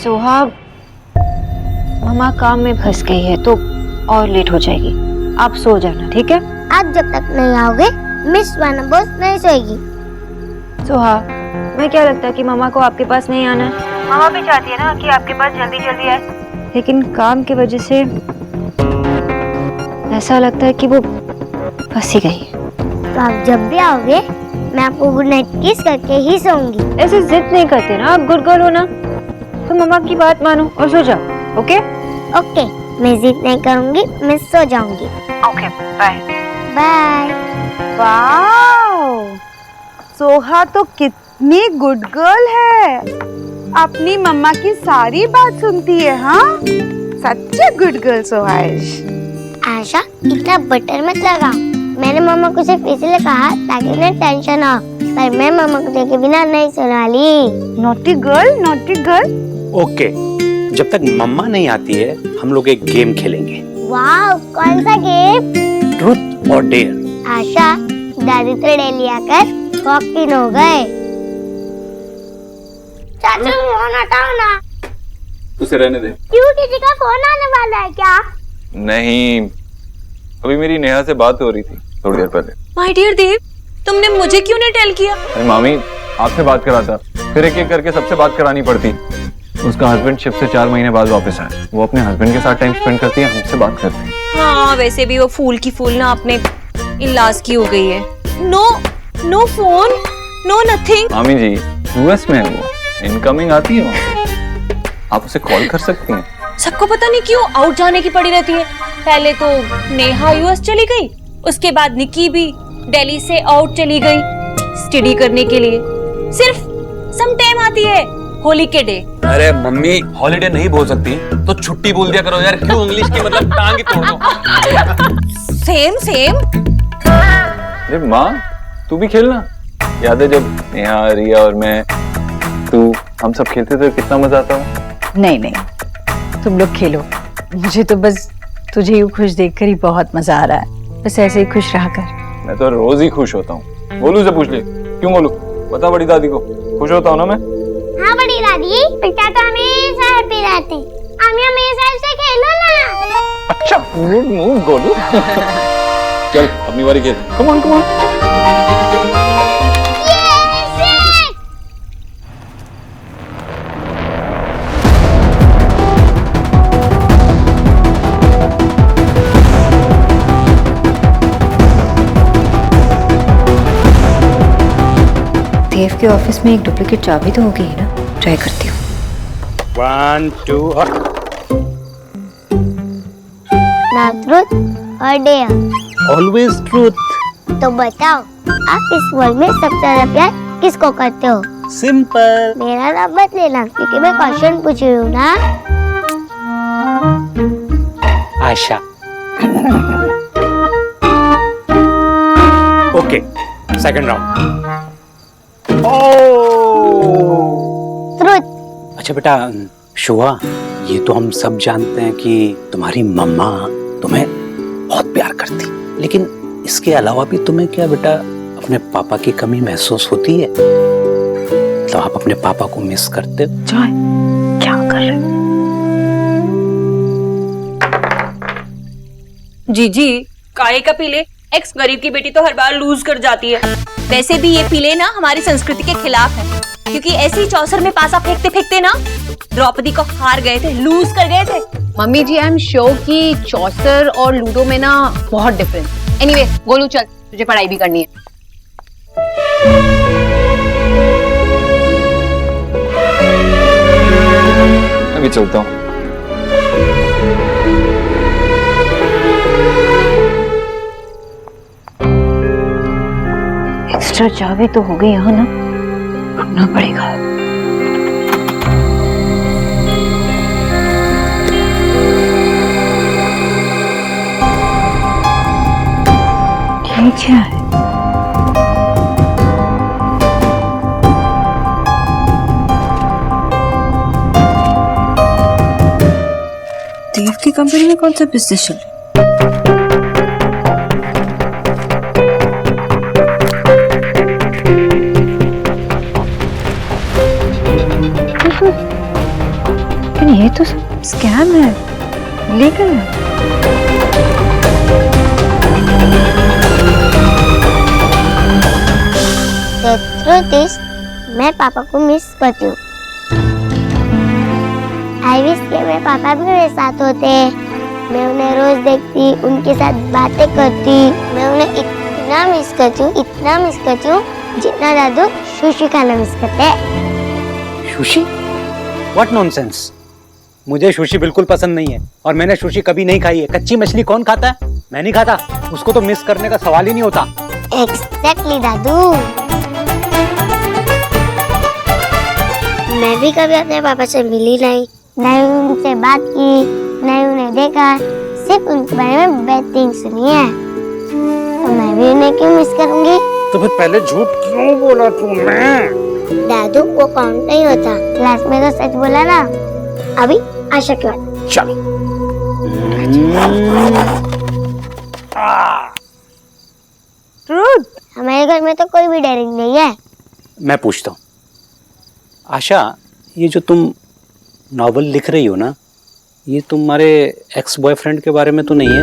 सोहा, मम्मा काम में फंस गई है तो और लेट हो जाएगी। आप सो जाना, ठीक है? आप जब तक नहीं आओगे मिस वाना बॉस नहीं सोएगी। सोहा, मैं क्या लगता है कि मम्मा को आपके पास नहीं आना है? मम्मा भी चाहती है ना कि आपके पास जल्दी जल्दी आए, लेकिन काम की वजह से ऐसा लगता है कि वो फंसी गई है। तो आप जब भी आओगे मैं आपको गुड नाइट किस करके ही सोऊंगी। ऐसे जिद नहीं करते ना, आप गुड गर्ल हो ना, तो मम्मा की बात मानो और सो जाओ। ओके ओके, मैं जिद नहीं करूंगी, मैं सो जाऊंगी। Okay, bye bye. Wow, Soha तो कितनी गुड गर्ल है, अपनी मम्मा की सारी बात सुनती है। हाँ, सच गुड गर्ल सोहाइश। आशा, इतना बटर मत लगाओ। मैंने मम्मा को सिर्फ इसलिए कहा ताकि उन्हें टेंशन हो, पर मैं मम्मा को देखे बिना नहीं सोने वाली। Naughty girl, naughty girl. Okay, जब तक मम्मा नहीं आती है हम लोग एक गेम खेलेंगे। वाह, कौन सा गेम? ट्रूथ और डेयर। आशा, दादी तो डेली आकर शौकीन हो गए। चाचू फोन हटाओ ना। उसे रहने दे। क्यों, किसी का फोन आने वाला है क्या? नहीं, अभी मेरी नेहा से बात हो रही थी थोड़ी देर पहले। माय डियर देव, तुमने मुझे क्यों नहीं टेल किया? अरे मामी, आपसे बात करा था, फिर एक एक करके सबसे बात करानी पड़ती। उसका हस्बैंड शिप से 4 महीने बाद वापस आया। वो अपने हस्बैंड के साथ टाइम स्पेंड करती है, हमसे बात करती है। हाँ, वैसे भी वो फूल की फूल ना अपने इलाज की हो गई है। No phone, no nothing. मामी जी, यूएस में है वो, इनकमिंग आती है वहाँ। आप उसे कॉल कर सकती हैं। सबको पता नहीं क्यों आउट जाने की पड़ी रहती है। पहले तो नेहा यूएस चली गई, उसके बाद निकी भी दिल्ली से आउट चली गई स्टडी करने के लिए। सिर्फ सम टाइम आती है होली के डे। अरे मम्मी, हॉलीडे नहीं बोल सकती तो छुट्टी बोल दिया करो यार, क्यों इंग्लिश की मतलब टांग ही तोड़ दो। सेम। अरे माँ, तू भी खेलना। याद है जब नेहा, रिया और मैं, तू, हम सब खेलते थे, कितना मजा आता था। नहीं, तुम लोग खेलो, मुझे तो बस तुझे यूँ खुश देखकर ही बहुत मजा आ रहा है। बस ऐसे ही खुश रहा कर। मैं तो रोज ही खुश होता हूँ। गोलू से पूछ ले। क्यों गोलू? बता बड़ी दादी को, खुश होता हूँ ना मैं। हाँ बड़ी दादी, पिता तो हमेशा हैप्पी रहते। हम हमेशा ऐसे खेलो ना। अच्छा, गोलू। चल अपनी बारी खेल। Come on. देव के ऑफिस में एक डुप्लीकेट चाबी तो होगी ही ना, ट्राई करती हूँ। 1 2 और ना ट्रूथ और डेयर। Always truth. तो बताओ, आप इस वर्ल्ड में सबसे ज्यादा प्यार किसको करते हो? सिंपल। मेरा नाम मत लेना क्योंकि मैं क्वेश्चन पूछ रही हूँ ना। Asha. Okay, second round. Truth. अच्छा बेटा, शुआ, ये तो हम सब जानते हैं कि तुम्हारी मम्मा तुम्हें बहुत प्यार करती, लेकिन इसके अलावा भी तुम्हें क्या बेटा अपने पापा की कमी महसूस होती है? तो आप अपने पापा को मिस करते हो? जॉय, क्या कर रहे हो? जी, काहे का पीले? एक्स गरीब की बेटी तो हर बार लूज कर जाती है। वैसे भी ये पीले ना हमारी संस्कृति के खिलाफ है, क्योंकि ऐसे ही चौसर में पासा फेंकते ना द्रौपदी को हार गए थे, लूज कर गए थे। Mummy ji, I am sure कि चौसर और लूडो में ना बहुत डिफरेंस। एनीवे, गोलू चल, तुझे पढ़ाई भी करनी है। मैं भी चलता हूँ। एक्स्ट्रा चाबी तो हो गई यहाँ ना, ढूंढना पड़ेगा। ये क्या है? देव की कंपनी में कौन सा बिजनेस चल रहा है? ये तो स्कैम है, लीगल है। The truth is, मैं पापा को मिस करती हूँ। आई विश के मेरे पापा भी मेरे साथ होते। मैं उन्हें रोज देखती, उनके साथ बातें करती। मैं उन्हें इतना मिस करती हूँ, इतना मिस करती हूँ, जितना दादू सुशी खाना मिस करते हैं। सुशी? What nonsense? मुझे सुशी बिल्कुल पसंद नहीं है और मैंने सुशी कभी नहीं खाई है। कच्ची मछली कौन खाता है? मैं नहीं खाता। उसको तो मिस करने का सवाल ही नहीं होता। Exactly, दादू। मैं भी कभी अपने पापा से मिली नहीं, नहीं उनसे बात की, नहीं उन्हें देखा, सिर्फ उनके बारे में बैड थिंग सुनी है। तो मैं भी उन्हें क्यों मिस करूंगी? तो फिर पहले झूठ क्यों बोला तूने? दादू वो काउंट नहीं होता। क्लास में तो सच बोला ना। अभी आशा क्यों? चलो। ट्रुथ। हमारे घर में तो कोई भी डेयरिंग नहीं है। मैं पूछता हूँ, आशा, ये जो तुम नॉवल लिख रही हो ना, ये तुम्हारे एक्स बॉयफ्रेंड के बारे में तो नहीं है?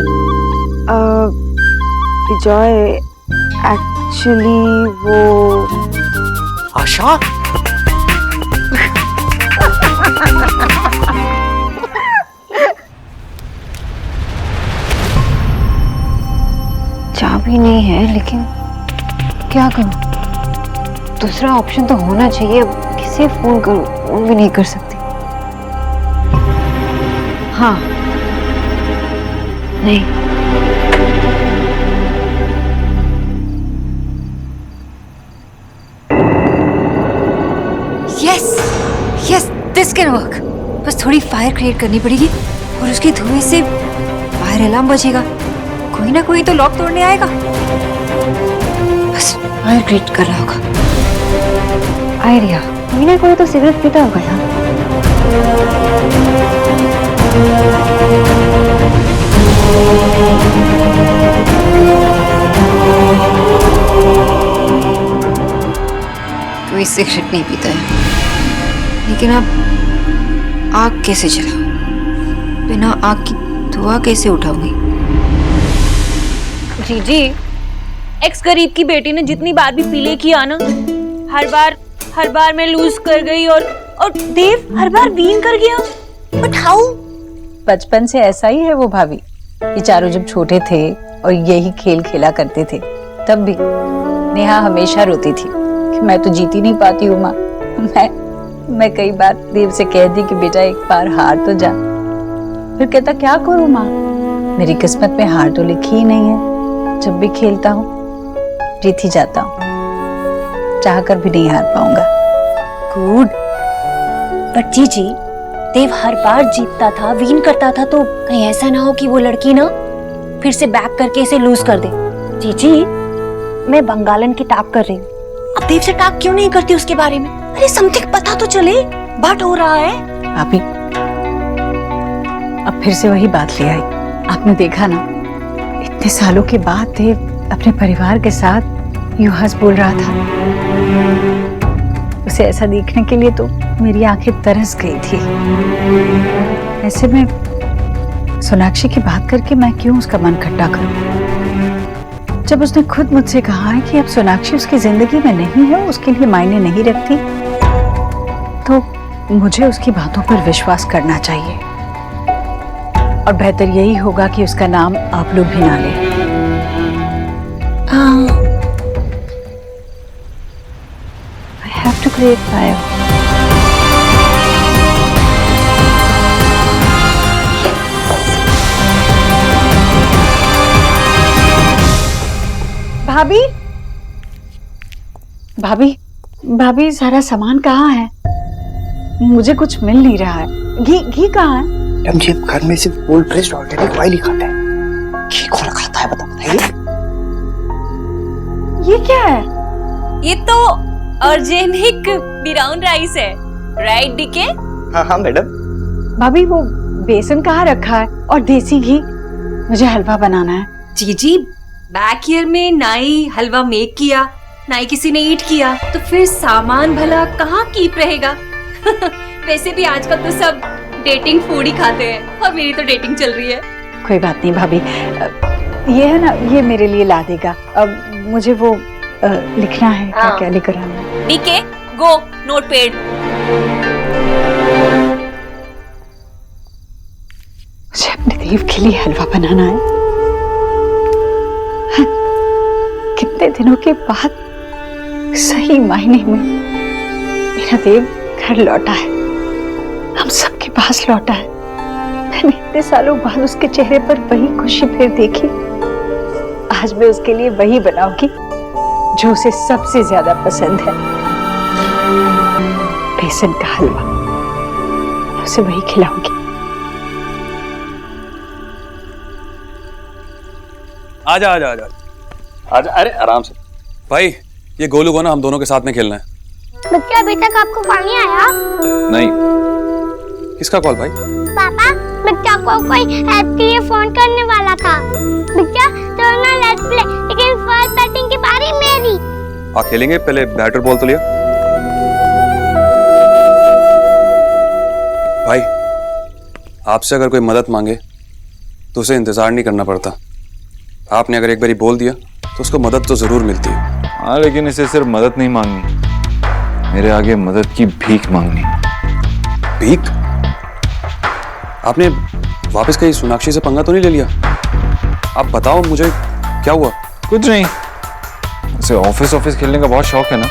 विजय, एक्चुअली वो आशा? चाबी नहीं है, लेकिन क्या करूं? दूसरा ऑप्शन तो होना चाहिए। अब किसे फोन करूं? फोन भी नहीं कर सकती। हाँ, नहीं, यस, दिस कैन वर्क। बस थोड़ी फायर क्रिएट करनी पड़ेगी और उसके धुएं से फायर अलार्म बजेगा। कोई ना कोई तो लॉक तोड़ने आएगा। बस फायर क्रिएट कर रहा होगा। आइडिया, कोई ना कोई तो सिगरेट पीता होगा यार। कोई सिगरेट नहीं पीता है, लेकिन अब आग कैसे जलाऊं? बिना आग की धुआं कैसे उठाऊंगी? जी, एक्स गरीब की बेटी ने जितनी बार भी पीले किया ना, हर बार मैं लूज कर गई और देव हर बार वीन कर गया। But how? बचपन से ऐसा ही है वो भाभी। ये चारों जब छोटे थे और यही खेल खेला करते थे, तब भी नेहा हमेशा रोती थी कि मैं तो जीत ही नहीं पाती हूँ माँ। मैं कई बार देव से कह दी कि बेटा एक बार हार तो जा। फिर कहता क्या करूँ माँ, मेरी किस्मत में हार तो लिखी ही नहीं है। जब भी खेलता हूँ जीत ही जाता हूँ, चाह कर भी नहीं हार पाऊंगा। गुड। बट जी, देव हर बार जीतता था, विन करता था, तो कहीं ऐसा ना हो कि वो लड़की ना फिर से बैक करके इसे लूज कर दे। जी, मैं बंगालन की टाक कर रही हूँ। अब देव से टाक क्यों नहीं करती उसके बारे में? अरे समथिंग पता तो चले। बट हो रहा है भाभी, अब फिर से वही बात ले आई। आपने देखा ना, इतने सालों के बाद देव अपने परिवार के साथ यूं हंस बोल रहा था। उसे ऐसा देखने के लिए तो मेरी आंखें तरस गई थी। ऐसे में सोनाक्षी की बात करके मैं क्यों उसका मन खट्टा करूं? जब उसने खुद मुझसे कहा है कि अब सोनाक्षी उसकी जिंदगी में नहीं है, उसके लिए मायने नहीं रखती, तो मुझे उसकी बातों पर विश्वास करना चाहिए। और बेहतर यही होगा कि उसका नाम आप लोग भी ना लें। I have to create fire. भाभी, भाभी, भाभी, सारा सामान कहाँ है? मुझे कुछ मिल नहीं रहा है। घी कहाँ है? मैडम जी, घर में सिर्फ कोल्ड प्रेस्ड ऑर्गेनिक ऑयल ही खाता है। घी कौन खाता है बताइए? ये क्या है? ये तो ऑर्गेनिक ब्राउन राइस है, राइट डीके? हाँ मैडम। भाभी, वो बेसन कहाँ रखा है और देसी घी? मुझे हलवा बनाना है। जी, बैक ईयर में ना ही हलवा मेक किया, ना ही किसी ने ईट किया, तो फिर सामान भला कहाँ कीप रहेगा? वैसे भी आजकल तो सब डेटिंग फूड ही खाते हैं और मेरी तो डेटिंग चल रही है। कोई बात नहीं भाभी, ये है ना, ये मेरे लिए ला देगा। अब मुझे वो लिखना है, क्या क्या लिख रहा है। डीके गो, नोट पेड। मुझे अपने देव के लिए हलवा बनाना है। कितने दिनों के बाद सही मायने में मेरा देव घर लौटा है, हम सबके पास लौटा है। मैंने इतने सालों बाद उसके चेहरे पर वही खुशी फिर देखी। आज मैं उसके लिए वही बनाऊंगी जो उसे सबसे ज्यादा पसंद है, बेसन का हलवा। मैं उसे वही खिलाऊंगी। आजा आजा आजा आजा, अरे आराम से भाई। ये गोलू को ना हम दोनों के साथ में खेलना है। बच्चा अभी तक आपको पानी आया? नहीं। किसका कॉल भाई? पापा, बच्चा को कोई हेल्प के लिए फोन करने वाला था। बच्चा चलो ना लेट्स प्ले, लेकिन फर्स्ट बैटिंग की बारी मेरी। आ खेलेंगे, पहले बैटर बॉल तो लिया। भाई आपसे अगर कोई मदद मांगे तो उसे इंतजार नहीं करना पड़ता। आपने अगर एक बारी बोल दिया तो उसको मदद तो जरूर मिलती है। हाँ, लेकिन इसे सिर्फ मदद नहीं मांगनी, मेरे आगे मदद की भीख मांगनी। भीख? आपने वापस कहीं सोनाक्षी से पंगा तो नहीं ले लिया? आप बताओ मुझे क्या हुआ। कुछ नहीं, उसे ऑफिस खेलने का बहुत शौक है ना,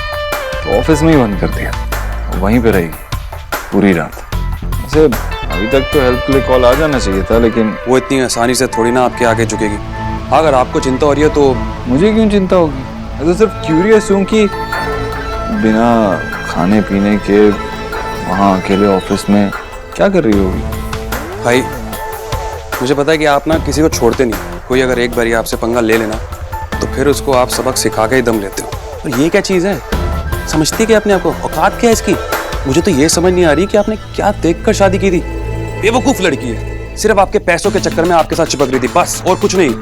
तो ऑफिस में ही बंद कर दिया, वहीं पे रहेगी पूरी रात। वैसे अभी तक तो हेल्प के लिए कॉल आ जाना चाहिए था, लेकिन वो इतनी आसानी से थोड़ी ना आपके आगे झुकेगी। अगर आपको चिंता हो रही है तो मुझे क्यों चिंता होगी? मैं तो सिर्फ क्यूरियस हूँ कि बिना खाने पीने के वहाँ अकेले ऑफिस में क्या कर रही होगी। भाई मुझे पता है कि आप ना किसी को छोड़ते नहीं। कोई अगर एक बार आपसे पंगा ले लेना तो फिर उसको आप सबक सिखा के ही दम लेते हो। और ये क्या चीज़ है? समझती है कि आपने आपको औकात क्या है इसकी? मुझे तो ये समझ नहीं आ रही कि आपने क्या देखकर शादी की थी। बेवकूफ लड़की है, सिर्फ आपके पैसों के चक्कर में आपके साथ चिपक रही थी, बस और कुछ नहीं।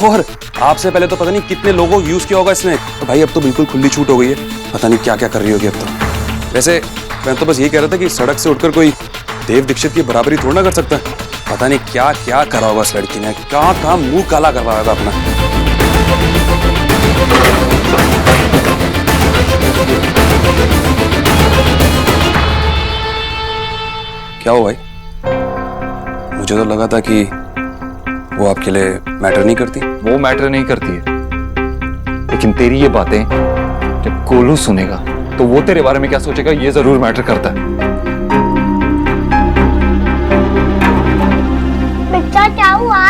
और आपसे पहले तो पता नहीं कितने लोगों को यूज किया होगा इसने। तो भाई अब तो बिल्कुल खुली छूट हो गई है, पता नहीं क्या क्या कर रही होगी अब तो। वैसे मैं तो बस यही कह रहा था कि सड़क से उठकर कोई देव दीक्षित की बराबरी थोड़ा ना कर सकता है। पता नहीं क्या क्या करा होगा इस लड़की ने, कहाँ मुंह काला करवाया होगा अपना। क्या हो भाई? मुझे तो लगा था कि वो आपके लिए मैटर नहीं करती। वो मैटर नहीं करती है, लेकिन तेरी ये बातें जब गोलू सुनेगा तो वो तेरे बारे में क्या सोचेगा, ये जरूर मैटर करता है। बच्चा क्या हुआ?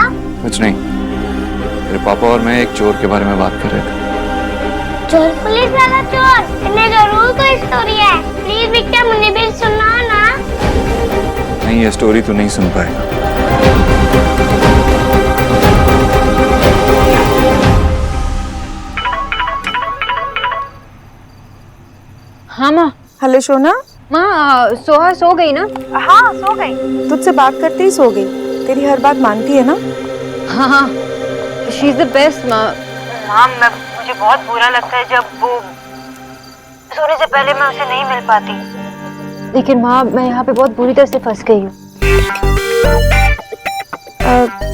कुछ नहीं, तेरे पापा और मैं एक चोर के बारे में बात कर रहे थे। चोर? पुलिस वाला चोर? इन्हें जरूर कोई स्टोरी है। प्लीज विक्टर मुझे भी सुनाओ ना। नहीं, ये स्टोरी तू नहीं सुन पाएगा। हाँ माँ। हेलो सोना। माँ सोहा सो गई ना? हाँ सो गई, तुझसे बात करते ही सो गई। तेरी हर बात मानती है ना? हाँ हाँ, शी इज द बेस्ट माँ। मुझे बहुत बुरा लगता है जब वो सोने से पहले मैं उसे नहीं मिल पाती। लेकिन माँ मैं यहाँ पे बहुत बुरी तरह से फंस गई हूँ।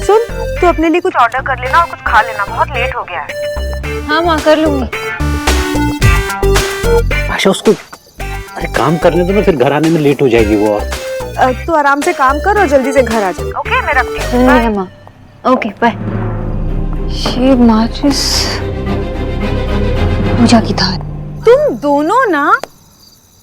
सुन, तू अपने लिए कुछ ऑर्डर कर लेना और कुछ खा लेना, बहुत लेट हो गया है। हाँ माँ कर लूंगी। आशा उसको अरे काम करने दो ना, फिर घर आने में लेट हो जाएगी वो। तू आराम से काम कर और जल्दी से घर आ जा। ओके, मैं रखती हूँ। बाय माँ। Okay bye. ये माचिस पूजा की था। तुम दोनों ना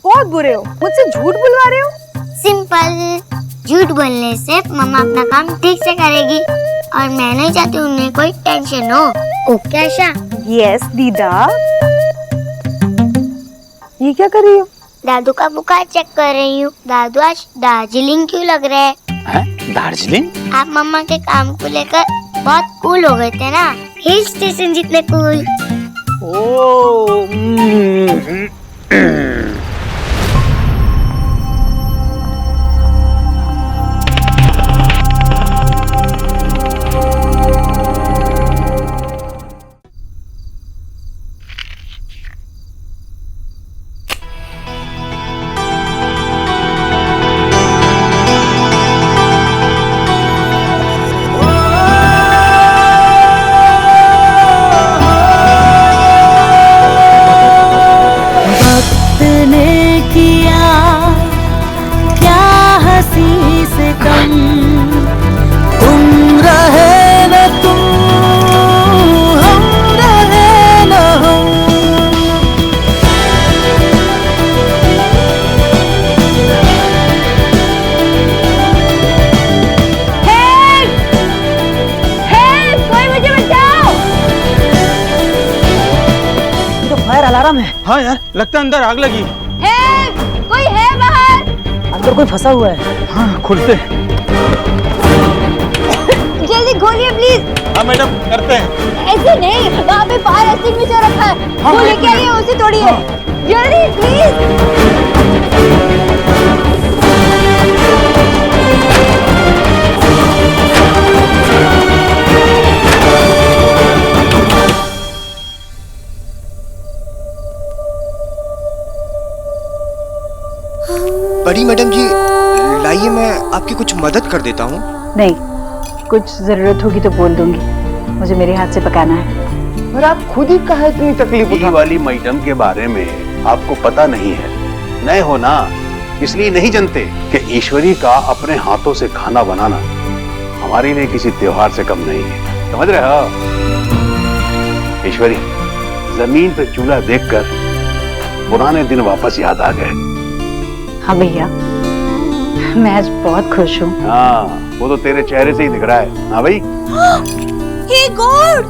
बहुत बुरे हो, मुझसे झूठ बुलवा रहे हो। सिंपल, झूठ बोलने से मम्मा अपना काम ठीक से करेगी और मैं नहीं चाहती उन्हें कोई टेंशन हो। ओके आशा? यस दीदा। ये क्या कर रही हो? दादू का बुखार चेक कर रही हूँ। दादू आज दार्जिलिंग क्यों लग रहे हैं? दार्जिलिंग? आप मम्मा के काम को लेकर बहुत कूल हो गए थे ना, हिल स्टेशन जितने कूल। अंधारा में। हाँ यार, लगता है अंदर आग लगी। कोई है बाहर? अंदर कोई फंसा हुआ है। हाँ, खुलते। जल्दी खोलिए प्लीज। हाँ मैडम, करते हैं। ऐसे नहीं, वहाँ पे फायर एक्सटिंग्विशर रखा है। हाँ, वो लेके आइए, उसे तोड़िए। जल्दी प्लीज। बड़ी मैडम जी, लाइए मैं आपकी कुछ मदद कर देता हूँ। नहीं, कुछ जरूरत होगी तो बोल दूंगी, मुझे मेरे हाथ से पकाना है। और आप खुद ही कहा इतनी तकलीफ ये वाली मैडम के बारे में आपको पता नहीं है, नए हो ना, इसलिए नहीं जानते कि ईश्वरी का अपने हाथों से खाना बनाना हमारे लिए किसी त्योहार से कम नहीं है, समझ रहे हो? ईश्वरी, जमीन पे चूल्हा देखकर पुराने दिन वापस याद आ गए। हाँ भैया, मैं आज बहुत खुश हूँ। हाँ, वो तो तेरे चेहरे से ही दिख रहा है। हाँ भाई। हे गॉड,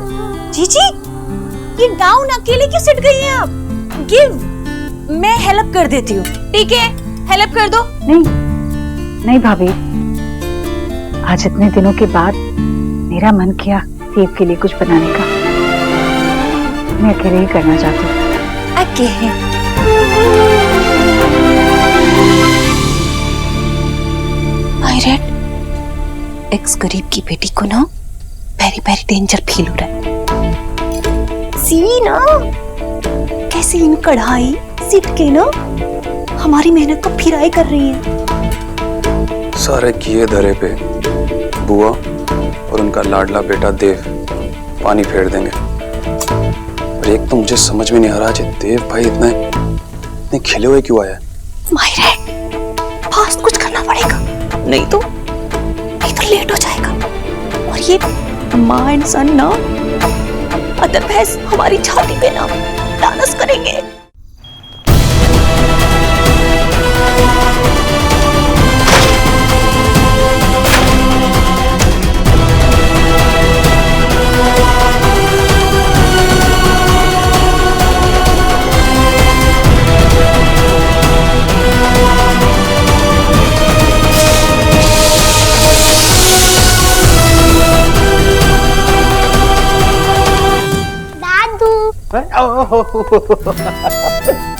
जीजी, ये गाउन अकेले क्यों सिट गई हैं आप? गिव, मैं हेल्प कर देती हूँ। ठीक है, हेल्प कर दो। नहीं भाभी, आज इतने दिनों के बाद मेरा मन किया देव के लिए कुछ बनाने का। मैं अकेले ही करना चाहती हूँ। अकेले? मायरेट, एक्स गरीब की बेटी को ना पेरी पेरी डेंजर फील हो रहा है। सी ना कैसे इन कढ़ाई सीट के ना हमारी मेहनत को फिराई कर रही है। सारे किए धरे पे बुआ और उनका लाडला बेटा देव पानी फेर देंगे। और एक तो मुझे समझ में नहीं आ रहा है, देव भाई इतने खिले हुए क्यों आया है? मायरेट, फास्ट कुछ करना पड़ेगा, नहीं तो लेट हो जाएगा। और ये माँ एंड सन ना अदरवाइज हमारी छाती पे ना डांस करेंगे।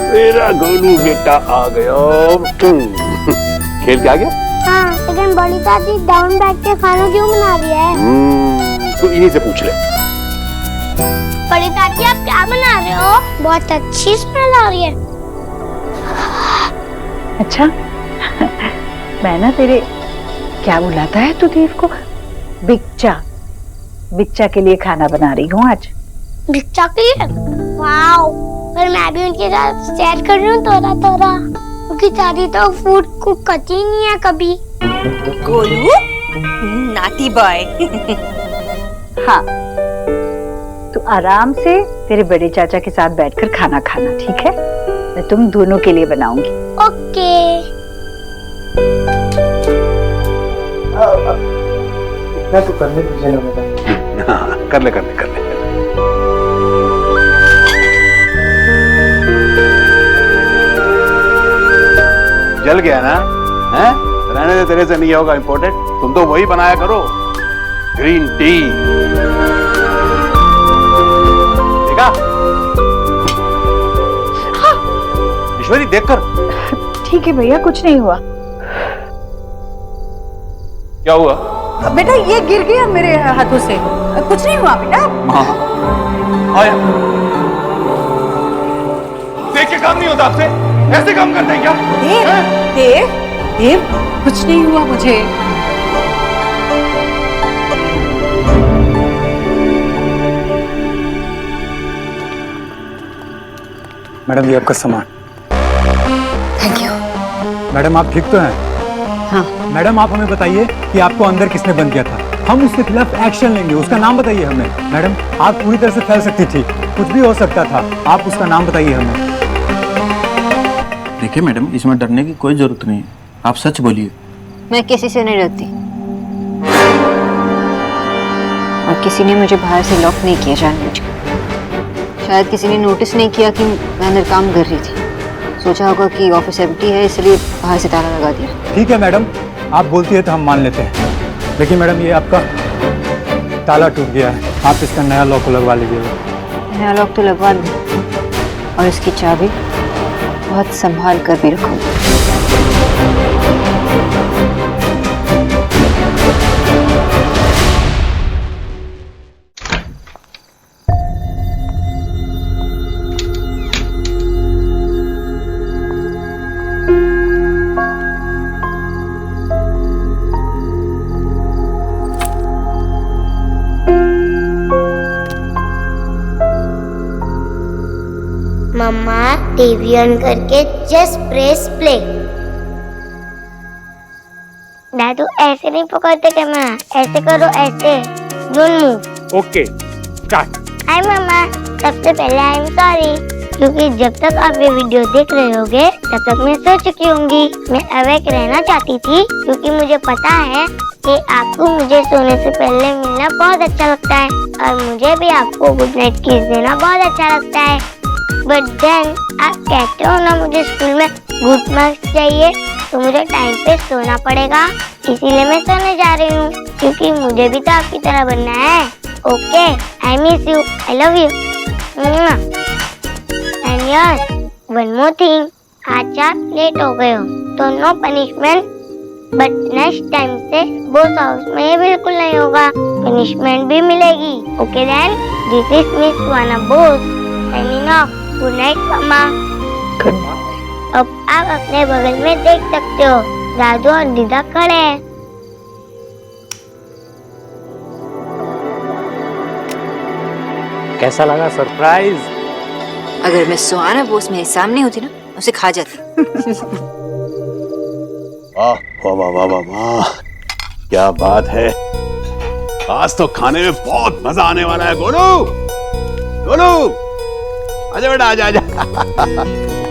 मेरा गोलू बेटा आ गया। खेल के आ गया? हाँ, लेकिन बड़ी दादी डाउन बैठ के खाना क्यों बना रही है? तो इन्हीं से पूछ ले। बड़ी दादी, आप क्या बना रहे हो? बहुत अच्छी स्मेल आ रही है। अच्छा, मैं ना तेरे क्या बुलाता है तू देव को? बिच्चा के लिए खाना बना रही हूँ आज। बिच्चा के लिए? वाओ, पर मैं भी उनके साथ शेयर कर रही हूँ थोड़ा थोड़ा, क्योंकि दादी तो फूड कुक करती नहीं है कभी। गोलू, नाटी बॉय। हाँ, तू आराम से तेरे बड़े चाचा के साथ बैठकर खाना खाना, ठीक है? मैं तुम दोनों के लिए बनाऊंगी। ओके। इतना तो करने दीजिए ना मैडम। हाँ, कर ले। जल गया ना? हैं? रहने दे, तेरे से नहीं होगा इम्पोर्टेड। तुम तो वही बनाया करो, ग्रीन टी। देखा? ईश्वरी, देखकर। ठीक है भैया, कुछ नहीं हुआ। क्या हुआ? बेटा, ये गिर गया मेरे हाथों से, कुछ नहीं हुआ बेटा। हाँ, आया। देख के काम नहीं होता आपसे? ऐसे काम करते हैं क्या? देव, कुछ नहीं हुआ मुझे। मैडम, ये आपका सामान। Thank you. मैडम, आप ठीक तो हैं? हाँ। मैडम, आप हमें बताइए कि आपको अंदर किसने बंद किया था? हम उसके खिलाफ एक्शन लेंगे। उसका नाम बताइए हमें। मैडम, आप पूरी तरह से फैल सकती थी, कुछ भी हो सकता था। आप उसका नाम बताइए हमें। देखिए मैडम, इसमें डरने की कोई जरूरत नहीं है, आप सच बोलिए। मैं किसी से नहीं डरती, और किसी ने मुझे बाहर से लॉक नहीं किया जानबूझकर। शायद किसी ने नोटिस नहीं किया कि मैं अंदर काम कर रही थी। सोचा होगा कि ऑफिस एम्प्टी है, इसलिए बाहर से ताला लगा दिया। ठीक है मैडम, आप बोलती है तो हम मान लेते हैं, लेकिन मैडम ये आपका ताला टूट गया है, आप इसका नया लॉक लगवा लीजिएगा। नया लॉक तो लगवा दूँ, और इसकी चाबी बहुत संभाल कर भी रखूँगी। मम्मा टीवी ऑन करके जस्ट प्रेस प्ले। दादू ऐसे नहीं पकड़ते कैमरा, ऐसे करो, ऐसे। Don't move. Okay start. Hi मम्मा, सबसे पहले आई एम सॉरी, क्योंकि जब तक आप ये वीडियो देख रहे होगे तब तक मैं सो चुकी होंगी। मैं अवेक रहना चाहती थी क्योंकि मुझे पता है कि आपको मुझे सोने से पहले मिलना बहुत अच्छा लगता है, और मुझे भी आपको गुड नाइट किस देना बहुत अच्छा लगता है। बट देन आप कहते हो ना मुझे स्कूल में गुड मार्क्स चाहिए, तो मुझे टाइम पे सोना पड़ेगा, इसीलिए मैं सोने जा रही हूँ, क्योंकि मुझे भी तो आपकी तरह बनना है। Okay, I miss you, I love you. And yes, one more thing, आज आप लेट हो गए हो तो no punishment, but next time से बॉस हाउस में ये बिल्कुल नहीं होगा, पनिशमेंट भी मिलेगी। Okay then, this is miss wanna boss signing off. Good night मम्मा। Good night. अब आप अपने बगल में देख सकते हो, दादू और दीदा खड़े हैं। कैसा लगा सरप्राइज? अगर मैं सुहाना बोस मेरे सामने होती ना, उसे खा जाती। वाह वाह वाह वाह वाह, क्या बात है, आज तो खाने में बहुत मजा आने वाला है। गोलू गोलू, आजा बेटा, आजा आजा।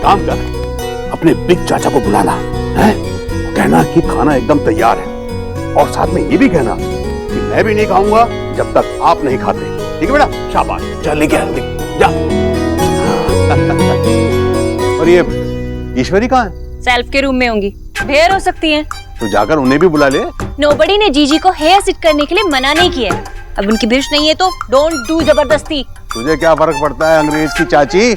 काम कर, अपने बिग चाचा को बुलाना है, कहना कि खाना एकदम तैयार है, और साथ में ये भी कहना कि मैं भी नहीं खाऊंगा जब तक आप नहीं खाते। ठीक है बेटा, शाबाश, चल लेके आ, जा। और ये ईश्वरी कहाँ है? सेल्फ के रूम में होंगी, ढेर हो सकती हैं। तो जाकर उन्हें भी बुला ले। नोबडी ने जीजी को हेयर सिट करने के लिए मना नहीं किया है। अब उनकी विश नहीं है तो डोंट डू जबरदस्ती। तुझे क्या फर्क पड़ता है अंग्रेज की चाची?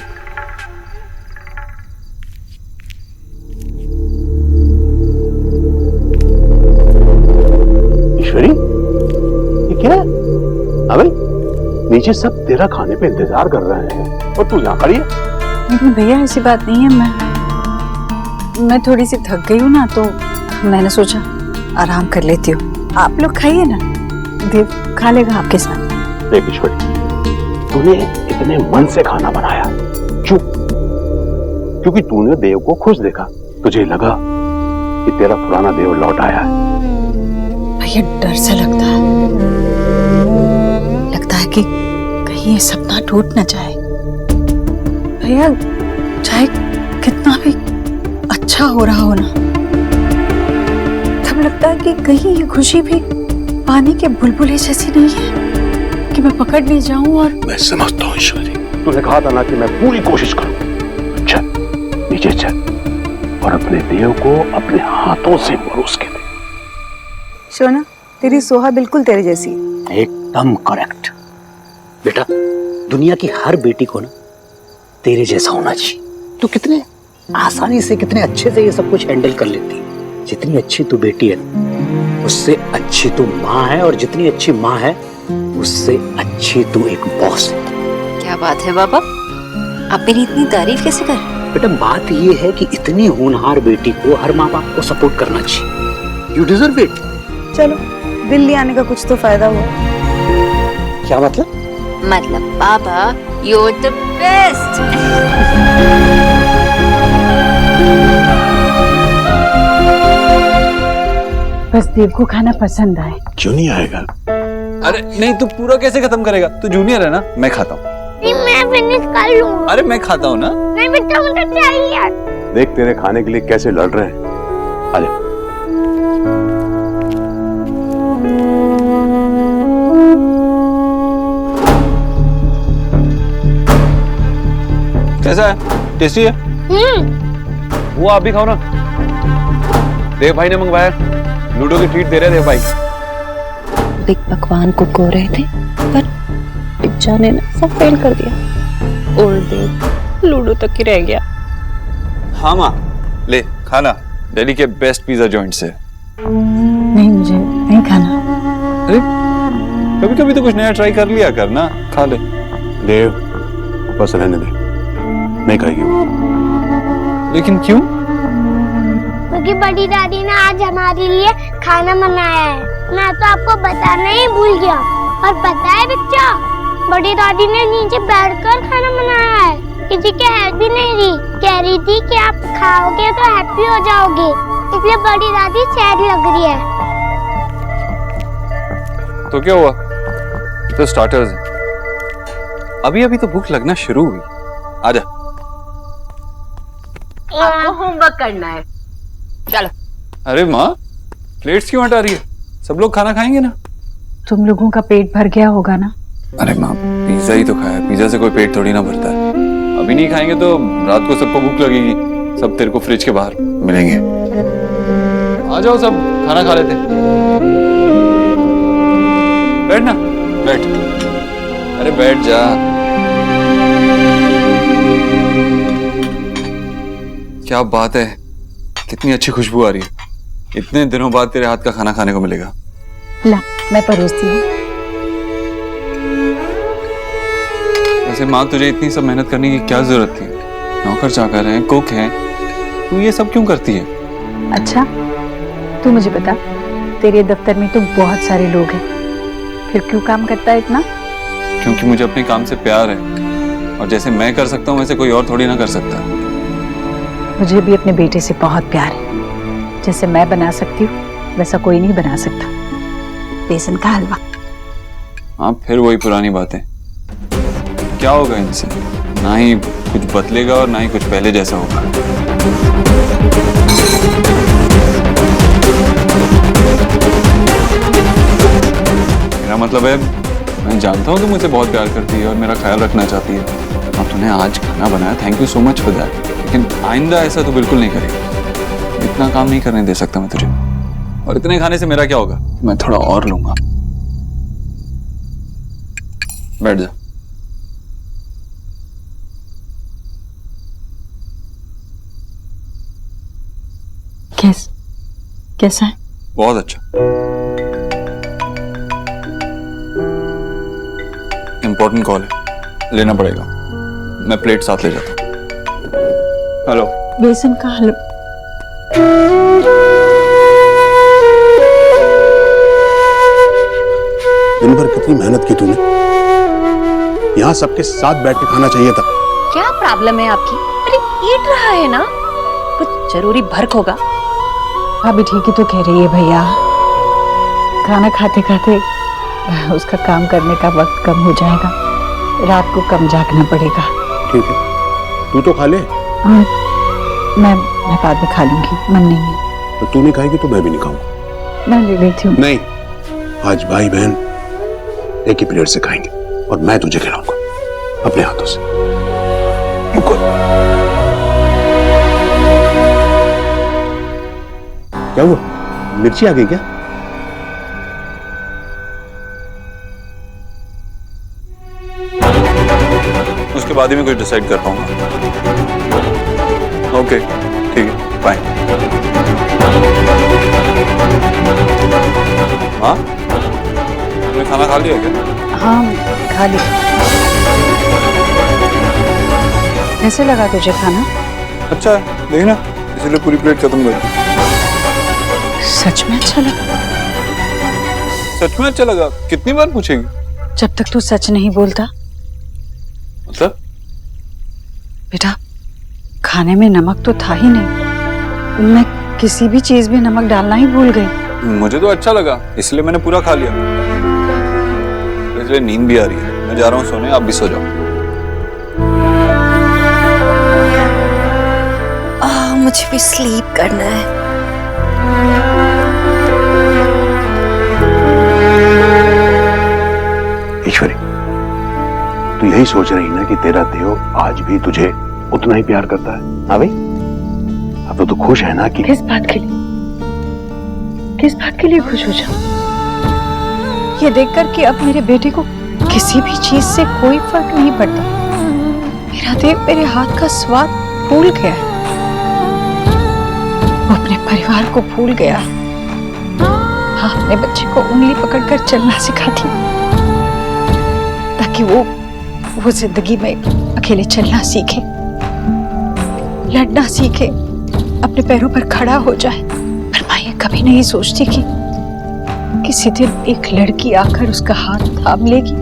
ईश्वरी, ये क्या है? अबे नीचे सब तेरा खाने पे इंतजार कर रहे हैं और तू यहाँ खड़ी है। नहीं भैया, ऐसी बात नहीं है, मैं थोड़ी सी थक गई हूँ ना, तो मैंने सोचा आराम कर लेती हूँ। आप लोग खाइए ना, देव खा लेगा आपके साथ। देख ईश्वरी, तूने इतने मन से खाना बनाया क्यों? क्योंकि तूने देव को खुश देखा, तुझे लगा कि तेरा पुराना देव लौट आया है। भैया डर सा लगता है कि कहीं ये सपना टूट न जाए। भैया चाहे कितना भी अच्छा हो रहा हो ना, तब लगता है कि कहीं ये खुशी भी पानी के बुलबुले जैसी नहीं है कि मैं पकड़ नहीं जाऊं। और मैं समझता हूँ ईश्वरी, तूने कहा था ना कि मैं पूरी कोशिश करूं। चल नीचे चल और अपने देव को अपने हाथों से परोस के दे। सोना, तेरी सोहा बिल्कुल तेरे जैसी। एकदम करेक्ट बेटा, दुनिया की हर बेटी को ना तेरे जैसा होना चाहिए। तू कितने आसानी से, कितने अच्छे से ये सब कुछ हैंडल कर लेती है। जितनी अच्छी तू बेटी है उससे अच्छी तू माँ है, और जितनी अच्छी माँ है उससे अच्छी तू एक बॉस है। क्या बात है बाबा, आप मेरी इतनी तारीफ कैसे कर? बेटा बात ये है कि इतनी होनहार बेटी को हर माँ बाप को सपोर्ट करना चाहिए। You deserve it. चलो, दिल्ली आने का कुछ तो फायदा हुआ। क्या मतलब? मतलब बाबा, यू आर द बेस्ट। बस देव को खाना पसंद आए। क्यों नहीं आएगा? अरे नहीं, तू पूरा कैसे खत्म करेगा? तू जूनियर है ना, मैं खाता हूँ। मैं फिनिश कर लूंगा। अरे मैं खाता हूँ ना। नहीं बेटा, मुझे चाहिए। देख तेरे खाने के लिए कैसे लड़ रहे हैं। आजा। कैसा है? टेस्टी है? वो आप भी खाओ ना। देव भाई ने मंगवाया, लूडो की ट्रीट दे रहे देव भाई। बिग पकवान को गो रहे थे पर पिज्जा ने ना सब फेल कर दिया और देव लूडो तक ही रह गया। हाँ माँ, ले खाना, दिल्ली के बेस्ट पिज्जा जॉइंट से। नहीं, मुझे नहीं खाना। अरे कभी कभी तो कुछ नया ट्राई कर लिया कर ना, खा ले। देव बस रहने दे, नहीं खाएगी वो। लेकिन क्यों? क्योंकि बड़ी दादी ने आज हमारे लिए खाना बनाया है। मैं तो आपको बताना ही भूल गया। और पता है बच्चा, बड़ी दादी ने नीचे बैठकर खाना बनाया है, किसी की हेल्प भी नहीं दी। कह रही थी कि आप खाओगे तो हैप्पी हो जाओगे, इसलिए बड़ी दादी सैड लग रही है। तो क्या हुआ? तो स्टार्टर्स है, अभी अभी तो भूख लगना शुरू हुई। आजा। आपको होमवर्क करना है, चलो। अरे माँ, प्लेट्स क्यों हटा रही है? सब लोग खाना खाएंगे ना। तुम लोगों का पेट भर गया होगा ना। अरे माँ, पिज्जा ही तो खाया, पिज्जा से कोई पेट थोड़ी ना भरता है। अभी नहीं खाएंगे तो रात को सबको भूख लगेगी, सब तेरे को फ्रिज के बाहर मिलेंगे। आ जाओ सब खाना खा लेते। बैठ ना, बैठ। अरे बैठ जा। क्या बात है, कितनी अच्छी खुशबू आ रही है। इतने दिनों बाद तेरे हाथ का खाना खाने को मिलेगा। ला, मैं परोसती हूँ। वैसे माँ, तुझे इतनी सब मेहनत करने की क्या जरूरत थी? नौकर चाकर हैं, कुक हैं, तू ये सब क्यों करती है? अच्छा, तू मुझे बता, तेरे दफ्तर में तो बहुत सारे लोग हैं, फिर क्यों काम करता है इतना? क्योंकि मुझे अपने काम से प्यार है, और जैसे मैं कर सकता हूँ वैसे कोई और थोड़ी ना कर सकता। मुझे भी अपने बेटे से बहुत प्यार है। जैसे मैं बना सकती हूँ वैसा कोई नहीं बना सकता। बेसन का हलवा। हाँ, फिर वही पुरानी बातें। क्या होगा इनसे? ना ही कुछ बदलेगा और ना ही कुछ पहले जैसा होगा। मेरा मतलब है, मैं जानता हूँ तुम मुझसे बहुत प्यार करती है और मेरा ख्याल रखना चाहती है, और तूने आज खाना बनाया, thank you so much for that. लेकिन आइंदा ऐसा तो बिल्कुल नहीं करेगी। इतना काम नहीं करने दे सकता मैं तुझे, और इतने खाने से मेरा क्या होगा? मैं थोड़ा और लूंगा। बैठ जा। कैसा है? बहुत अच्छा। इंपॉर्टेंट कॉल है, लेना पड़ेगा। मैं प्लेट साथ ले जाता हूँ। हेलो। बेसन का हलवा। दिन भर कितनी मेहनत की तूने, यहाँ सबके साथ बैठ के खाना चाहिए था। क्या प्रॉब्लम है आपकी? अरे ईट रहा है ना, कुछ जरूरी भर्क होगा। भाभी ठीक ही तो कह रही है भैया, खाना खाते खाते उसका काम करने का वक्त कम हो जाएगा, रात को कम जागना पड़ेगा। ठीक है, तू तो खा ले। मैं बाद में खा लूंगी, मन नहीं है। तो तू नहीं खाएगी तो मैं भी नहीं खाऊंगा। मैं ले लेती हूँ। नहीं, आज भाई बहन एक ही प्लेट से खाएंगे और मैं तुझे खिलाऊंगा अपने हाथों से। क्या हुआ, मिर्ची आ गई क्या? उसके बाद ही मैं कुछ डिसाइड कर पाऊंगा। ओके, ठीक है, बाय। हाँ, तुमने खाना खा लिया क्या? हाँ, खा लिया। कैसे लगा तुझे खाना? अच्छा है, देखना, इसीलिए पूरी प्लेट खत्म कर। सच में अच्छा लगा? सच में अच्छा लगा? कितनी बार पूछेगी? जब तक तू सच नहीं बोलता। मतलब? बेटा, खाने में नमक तो था ही नहीं, मैं किसी भी चीज में नमक डालना ही भूल गई। मुझे तो अच्छा लगा, इसलिए मैंने पूरा खा लिया। इसलिए नींद भी आ रही है, मैं जा रहा हूँ सोने, आप भी सो जाओ। मुझे भी स्लीप करना है। ईश्वरी, तू यही सोच रही ना कि तेरा देव आज भी तुझे उतना ही प्यार करता है। हाँ भाई, अब तो खुश है ना कि किस बात के लिए खुश हो जाऊं? ये देखकर कि अब मेरे बेटे को किसी भी चीज से कोई फर्क नहीं पड़ता। मेरा देव मेरे हाथ का स्वाद भूल गया है, वो अपने परिवार को भूल गया। हाँ, अपने बच्चे को उंगली पकड़कर चलना सिखाती ताकि वो जिंदगी में अकेले चलना सीखे, लड़ना सीखे, अपने पैरों पर खड़ा हो जाए। पर मैं ये कभी नहीं सोचती कि किसी दिन एक लड़की आकर उसका हाथ थाम लेगी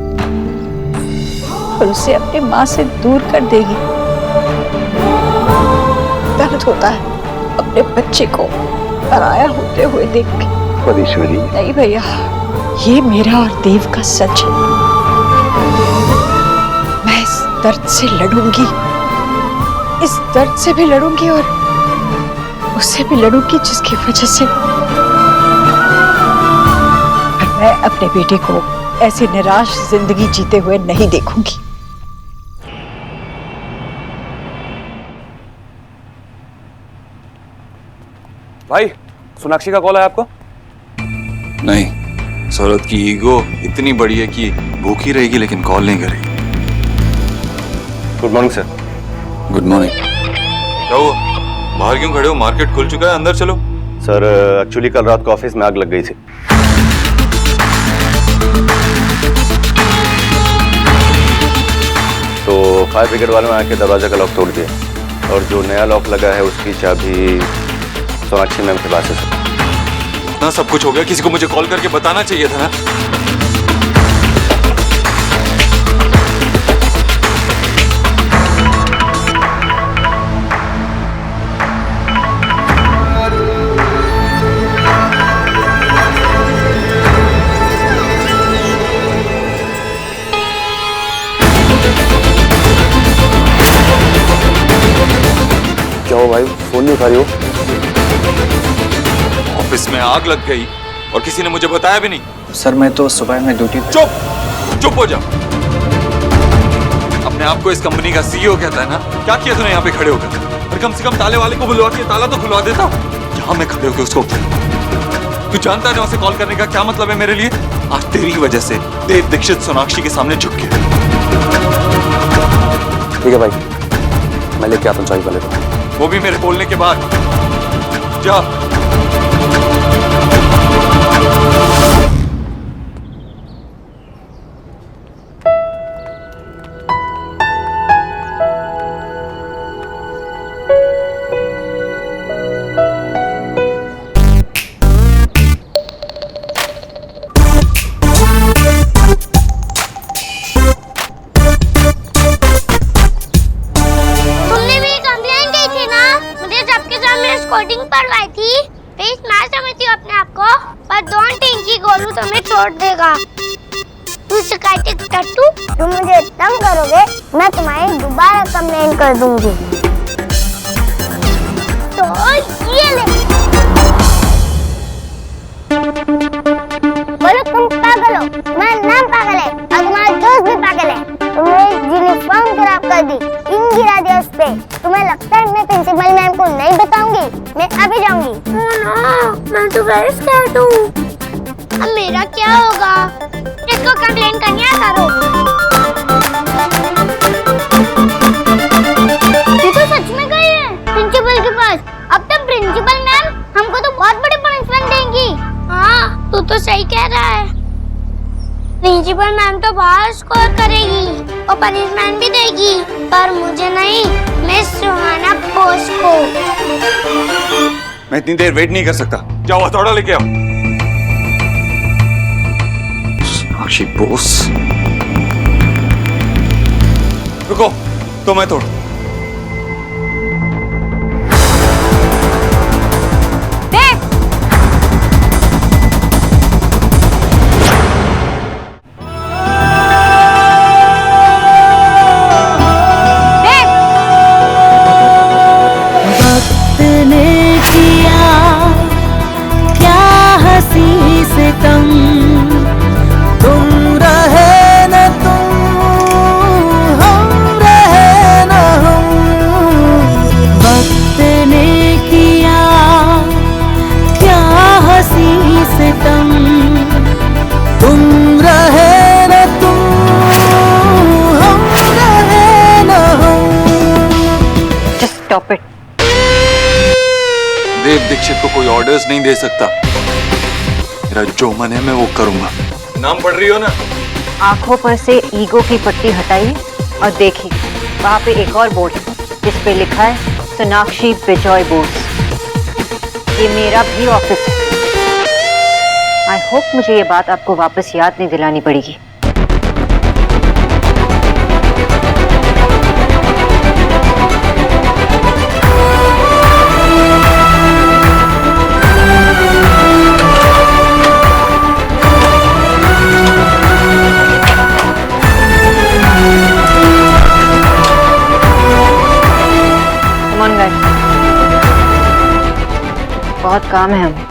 और उसे अपने माँ से दूर कर देगी। दर्द होता है अपने बच्चे को पराया होते हुए देख के। परमेश्वरी, नहीं भैया, ये मेरा और देव का सच है। मैं इस दर्द से लड़ूंगी, इस दर्द से भी लड़ूंगी और उससे भी लड़ूंगी जिसकी वजह से मैं अपने बेटे को ऐसे निराश जिंदगी जीते हुए नहीं देखूंगी। भाई, सोनाक्षी का कॉल है आपको? नहीं, सौरभ की ईगो इतनी बड़ी है कि भूखी रहेगी लेकिन कॉल नहीं करेगी। Good morning sir. Good morning. क्या हुआ? बाहर क्यों खड़े हो? मार्केट खुल चुका है, अंदर चलो। सर, एक्चुअली कल रात को ऑफिस में आग लग गई थी। तो फायर ब्रिगेड वालों ने आके दरवाजा का लॉक तोड़ दिया और जो नया लॉक लगा है उसकी चाबी सोनाक्षी मैम के पास है। इतना सब कुछ हो गया, किसी को मुझे कॉल करके बताना चाहिए था ना। क्या हो भाई, फोन नहीं उठा रही हो? ऑफिस में आग लग गई और किसी ने मुझे बताया भी नहीं। सर मैं तो सुबह में ड्यूटी पे। चुप हो जा। अपने आप को इस कंपनी का सीईओ कहता है ना? क्या किया तूने यहाँ पे खड़े होकर? और कम से कम ताले वाले को बुलवा के ताला तो खुलवा देता। यहाँ मैं खड़े होकर उसको तू जानता है उसे कॉल करने का क्या मतलब है मेरे लिए? आज तेरी वजह से देव दीक्षित सोनाक्षी के सामने झुक गया। ठीक है भाई, मैं लेके आता हूँ चाय वाले को। वो भी मेरे बोलने के बाद। जा। कोडिंग पढ़वाई थी। प्लीज मैं समझती हूँ अपने आप को, पर डोंट थिंक कि गोलू तुम्हें छोड़ देगा। तू शिकायत टट्टू, तुम मुझे तंग करोगे, मैं तुम्हारी दोबारा कंप्लेन कर दूंगी। तो ये ले। बोलो तुम पागल हो, तुम्हारा नाम पागल है और तुम्हारा दोस्त भी पागल है। तुमने यूनिफॉर्म खराब कर दी, इन गिरा दिया उस पे। तुम्हें लगता है मैं प्रिंसिपल मैम को नहीं बताऊंगी? मैं अभी जाऊंगी। मैं तो वेरी स्कैर्ड हूँ। अब मेरा क्या होगा? इसको कंप्लेन करनी है करो। ये तो सच में गई है प्रिंसिपल के पास। अब तो प्रिंसिपल मैम हमको तो बहुत बड़ी पनिशमेंट देंगी। हाँ, तू तो सही कह रहा है। प्रिंसिपल मैम तो बहुत स्कोर करेगी और पनिशमेंट भी देगी, पर मुझे नहीं, मिस सुहाना बोस को। मैं इतनी देर वेट नहीं कर सकता। जाओ हथौड़ा लेके आओ। सोनाक्षी बोस। रुको, तो मैं तोड़। कोई ऑर्डर्स नहीं दे सकता। मेरा जो मन है मैं वो करूंगा। नाम पढ़ रही हो ना? आंखों पर से ईगो की पट्टी हटाइए और देखिए वहाँ पे एक और बोर्ड है जिस पे लिखा है सोनाक्षी बिजॉय बोस। ये मेरा भी ऑफिस है। आई होप मुझे ये बात आपको वापस याद नहीं दिलानी पड़ेगी। बहुत काम है हमें।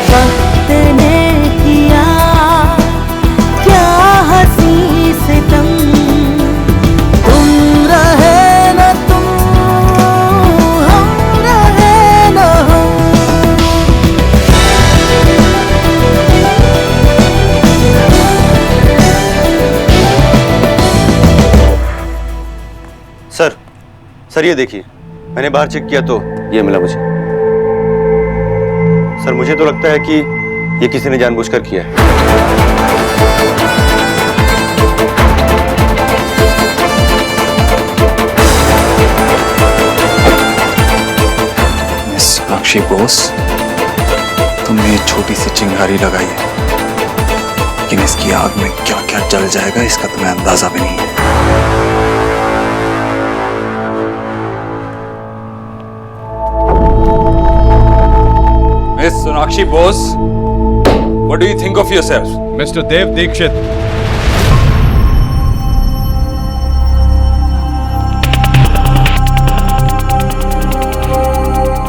वक्त ने किया क्या हंसी सितम, तुम रहे न तुम, हम रहे न हम। सर ये देखिए, मैंने बाहर चेक किया तो ये मिला मुझे। सर मुझे तो लगता है कि ये किसी ने जानबूझकर किया है। मिस सोनाक्षी बोस, तुमने ये छोटी सी चिंगारी लगाई है, लेकिन इसकी आग में क्या क्या जल जाएगा इसका तुम्हें अंदाजा भी नहीं है। Miss Sonakshi Bose, what do you think of yourself? Mr. Dev Dikshit.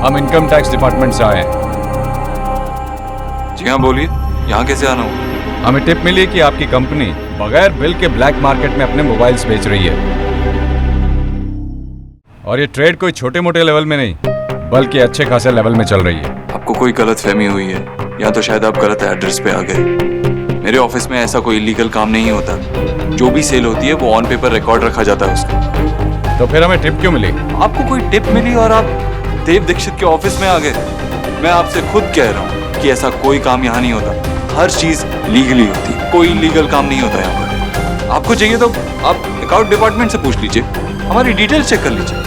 हम इनकम टैक्स डिपार्टमेंट से आए हैं। जी हाँ बोलिए, यहाँ कैसे आना हुआ? हमें टिप मिली कि आपकी कंपनी बगैर बिल के ब्लैक मार्केट में अपने मोबाइल्स बेच रही है, और ये ट्रेड कोई छोटे मोटे लेवल में नहीं बल्कि अच्छे खासे लेवल में चल रही है। आपको कोई गलत फहमी हुई है, या तो शायद आप गलत एड्रेस पे आ गए। मेरे ऑफिस में ऐसा कोई इलीगल काम नहीं होता। जो भी सेल होती है वो ऑन पेपर रिकॉर्ड रखा जाता है उसका। तो फिर हमें टिप क्यों मिली? आपको कोई टिप मिली और आप देव दीक्षित के ऑफिस में आ गए? मैं आपसे खुद कह रहा हूँ कि ऐसा कोई काम यहाँ नहीं होता। हर चीज लीगली होती है, कोई इलीगल काम नहीं होता यहाँ पर। आपको चाहिए तो आप अकाउंट डिपार्टमेंट से पूछ लीजिए, हमारी डिटेल्स चेक कर लीजिए।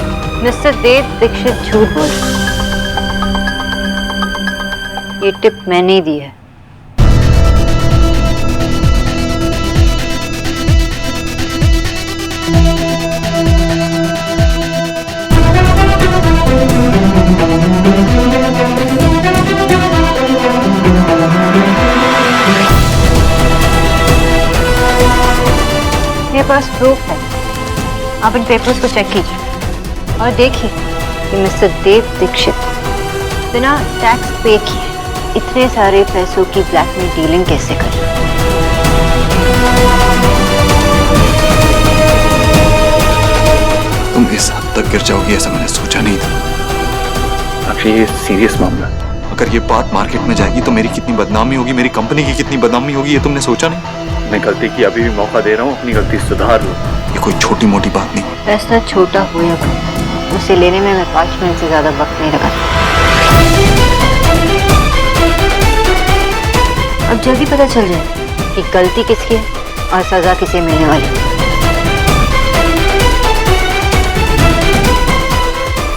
मिस्टर देव दीक्षित झूठ बोल रहे हैं। ये टिप मैंने ही दी है। मेरे पास प्रूफ है, आप इन पेपर्स को चेक कीजिए और देखिए कि मिस्टर देव दीक्षित बिना टैक्स पे किए इतने सारे पैसों की ब्लैक में डीलिंग कैसे कर? तुम इस हद तक गिर जाओगी ऐसा मैंने सोचा नहीं था। अक्षय ये सीरियस मामला। अगर ये बात मार्केट में जाएगी तो मेरी कितनी बदनामी होगी, मेरी कंपनी की कितनी बदनामी होगी, ये तुमने सोचा नहीं? मैं गलती की, अभी भी मौका दे रहा हूँ, अपनी गलती सुधार लो। ये कोई छोटी मोटी बात नहीं। फैसला छोटा हो या बड़ा, उसे लेने में मैं 5 मिनट से ज्यादा वक्त नहीं लगाती। अब जल्दी पता चल जाए कि गलती किसकी है और सजा किसे मिलने वाली।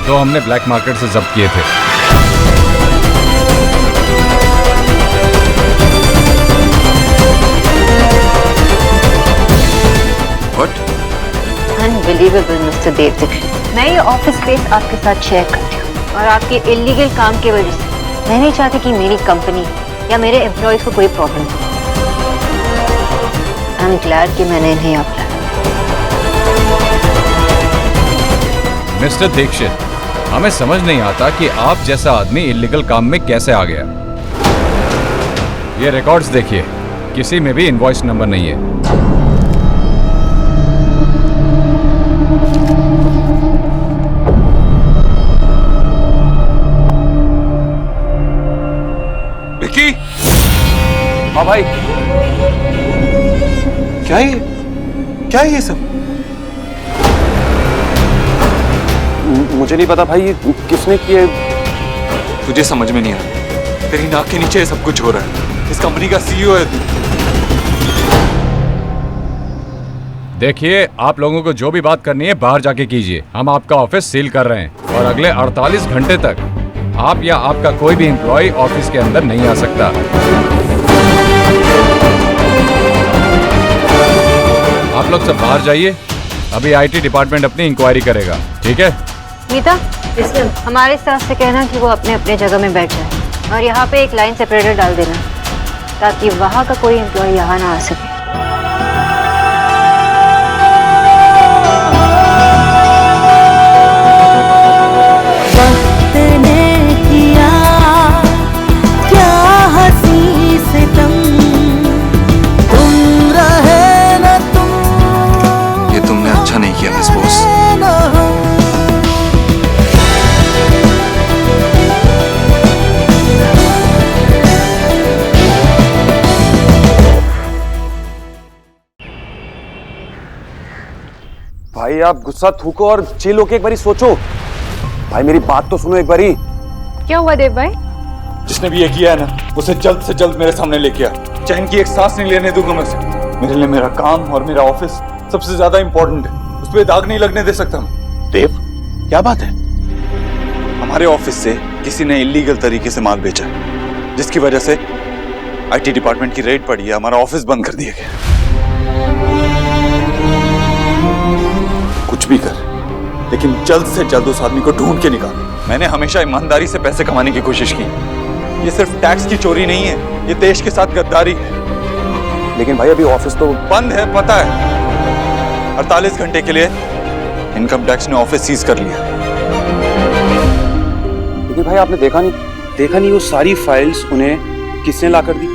तो हमने ब्लैक मार्केट से जब्त किए थे। अनबिलीवेबल मिस्टर देव दीक्षित। मैं ये ऑफिस स्पेस आपके साथ शेयर करती हूँ और आपके इलीगल काम की वजह से मैं नहीं चाहती कि मेरी कंपनी या मेरे एम्प्लॉयज को कोई प्रॉब्लम हो। आई एम ग्लैड कि मैंने इन्हें अपनाया। मिस्टर दीक्षित, हमें समझ नहीं आता कि आप जैसा आदमी इलीगल काम में कैसे आ गया। ये रिकॉर्ड्स देखिए, किसी में भी इनवॉइस नंबर नहीं है। विकी! हाँ भाई, क्या है ये सब? मुझे नहीं पता भाई ये किसने किए। तुझे समझ में नहीं आ रहा, तेरी नाक के नीचे सब कुछ हो रहा है। इस कंपनी का सीईओ है तू। देखिए, आप लोगों को जो भी बात करनी है बाहर जाके कीजिए। हम आपका ऑफिस सील कर रहे हैं और अगले 48 घंटे तक आप या आपका कोई भी एम्प्लॉय ऑफिस के अंदर नहीं आ सकता। आप लोग सब बाहर जाइए। अभी आईटी डिपार्टमेंट अपनी इंक्वायरी करेगा, ठीक है? मीता, हमारे स्टाफ से कहना कि वो अपने अपने जगह में बैठ जाए और यहाँ पे एक लाइन सेपरेटर डाल देना ताकि वहाँ का कोई एम्प्लॉय यहाँ ना आ सके। वक्त ने किया क्या हंसी सितम, तुम रहे न तुम। ये तुमने अच्छा नहीं किया मिस बॉस। भाई आप गुस्सा थूको और चिल होके एक बारी सोचो। भाई मेरी बात तो सुनो एक बारी। क्या हुआ देव भाई? जिसने भी ये किया है ना, उसे जल्द से जल्द मेरे सामने लेके आ। चैन की एक सांस नहीं लेने दूंगा मैं उसे। मेरे लिए मेरा काम और मेरा ऑफिस सबसे ज्यादा इंपॉर्टेंट है। उस पर दाग नहीं लगने दे सकता मैं। देव, क्या बात है? हमारे ऑफिस से किसी ने इलीगल तरीके से माल बेचा, जिसकी वजह से आईटी डिपार्टमेंट की रेड पड़ी है। हमारा ऑफिस बंद कर दिया गया। कुछ भी कर, लेकिन जल्द से जल्द उस आदमी को ढूंढ के निकाल। मैंने हमेशा ईमानदारी से पैसे कमाने की कोशिश की। ये सिर्फ टैक्स की चोरी नहीं है, ये देश के साथ गद्दारी है। लेकिन भाई अभी ऑफिस तो बंद है, पता है। 48 घंटे के लिए इनकम टैक्स ने ऑफिस सीज कर लिया। लेकिन भाई आपने देखा नहीं वो सारी फाइल्स उन्हें किसने ला कर दी?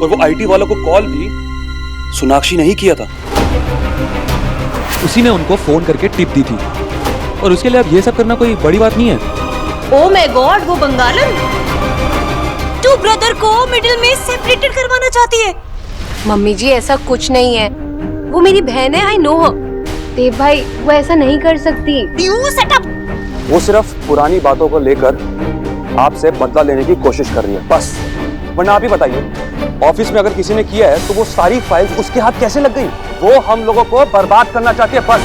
और वो आईटी वालों को कॉल भी सोनाक्षी ने ही किया था। उसी ने उनको फोन करके टिप दी थी और उसके लिए अब ये सब करना कोई बड़ी बात नहीं है। ओ माय गॉड, वो बंगालन टू ब्रदर को मिडिल में सेपरेटेड करवाना चाहती है। मम्मी जी ऐसा कुछ नहीं है, वो मेरी बहन है, आई नो हर। देव भाई वो ऐसा नहीं कर सकती। You set up. वो सिर्फ पुरानी बातों को लेकर आपसे बदला लेने की कोशिश कर रही है बस। वरना आप ही बताइए, ऑफिस में अगर किसी ने किया है तो वो सारी फाइल्स उसके हाथ कैसे लग गई? वो हम लोगों को बर्बाद करना चाहती है बस।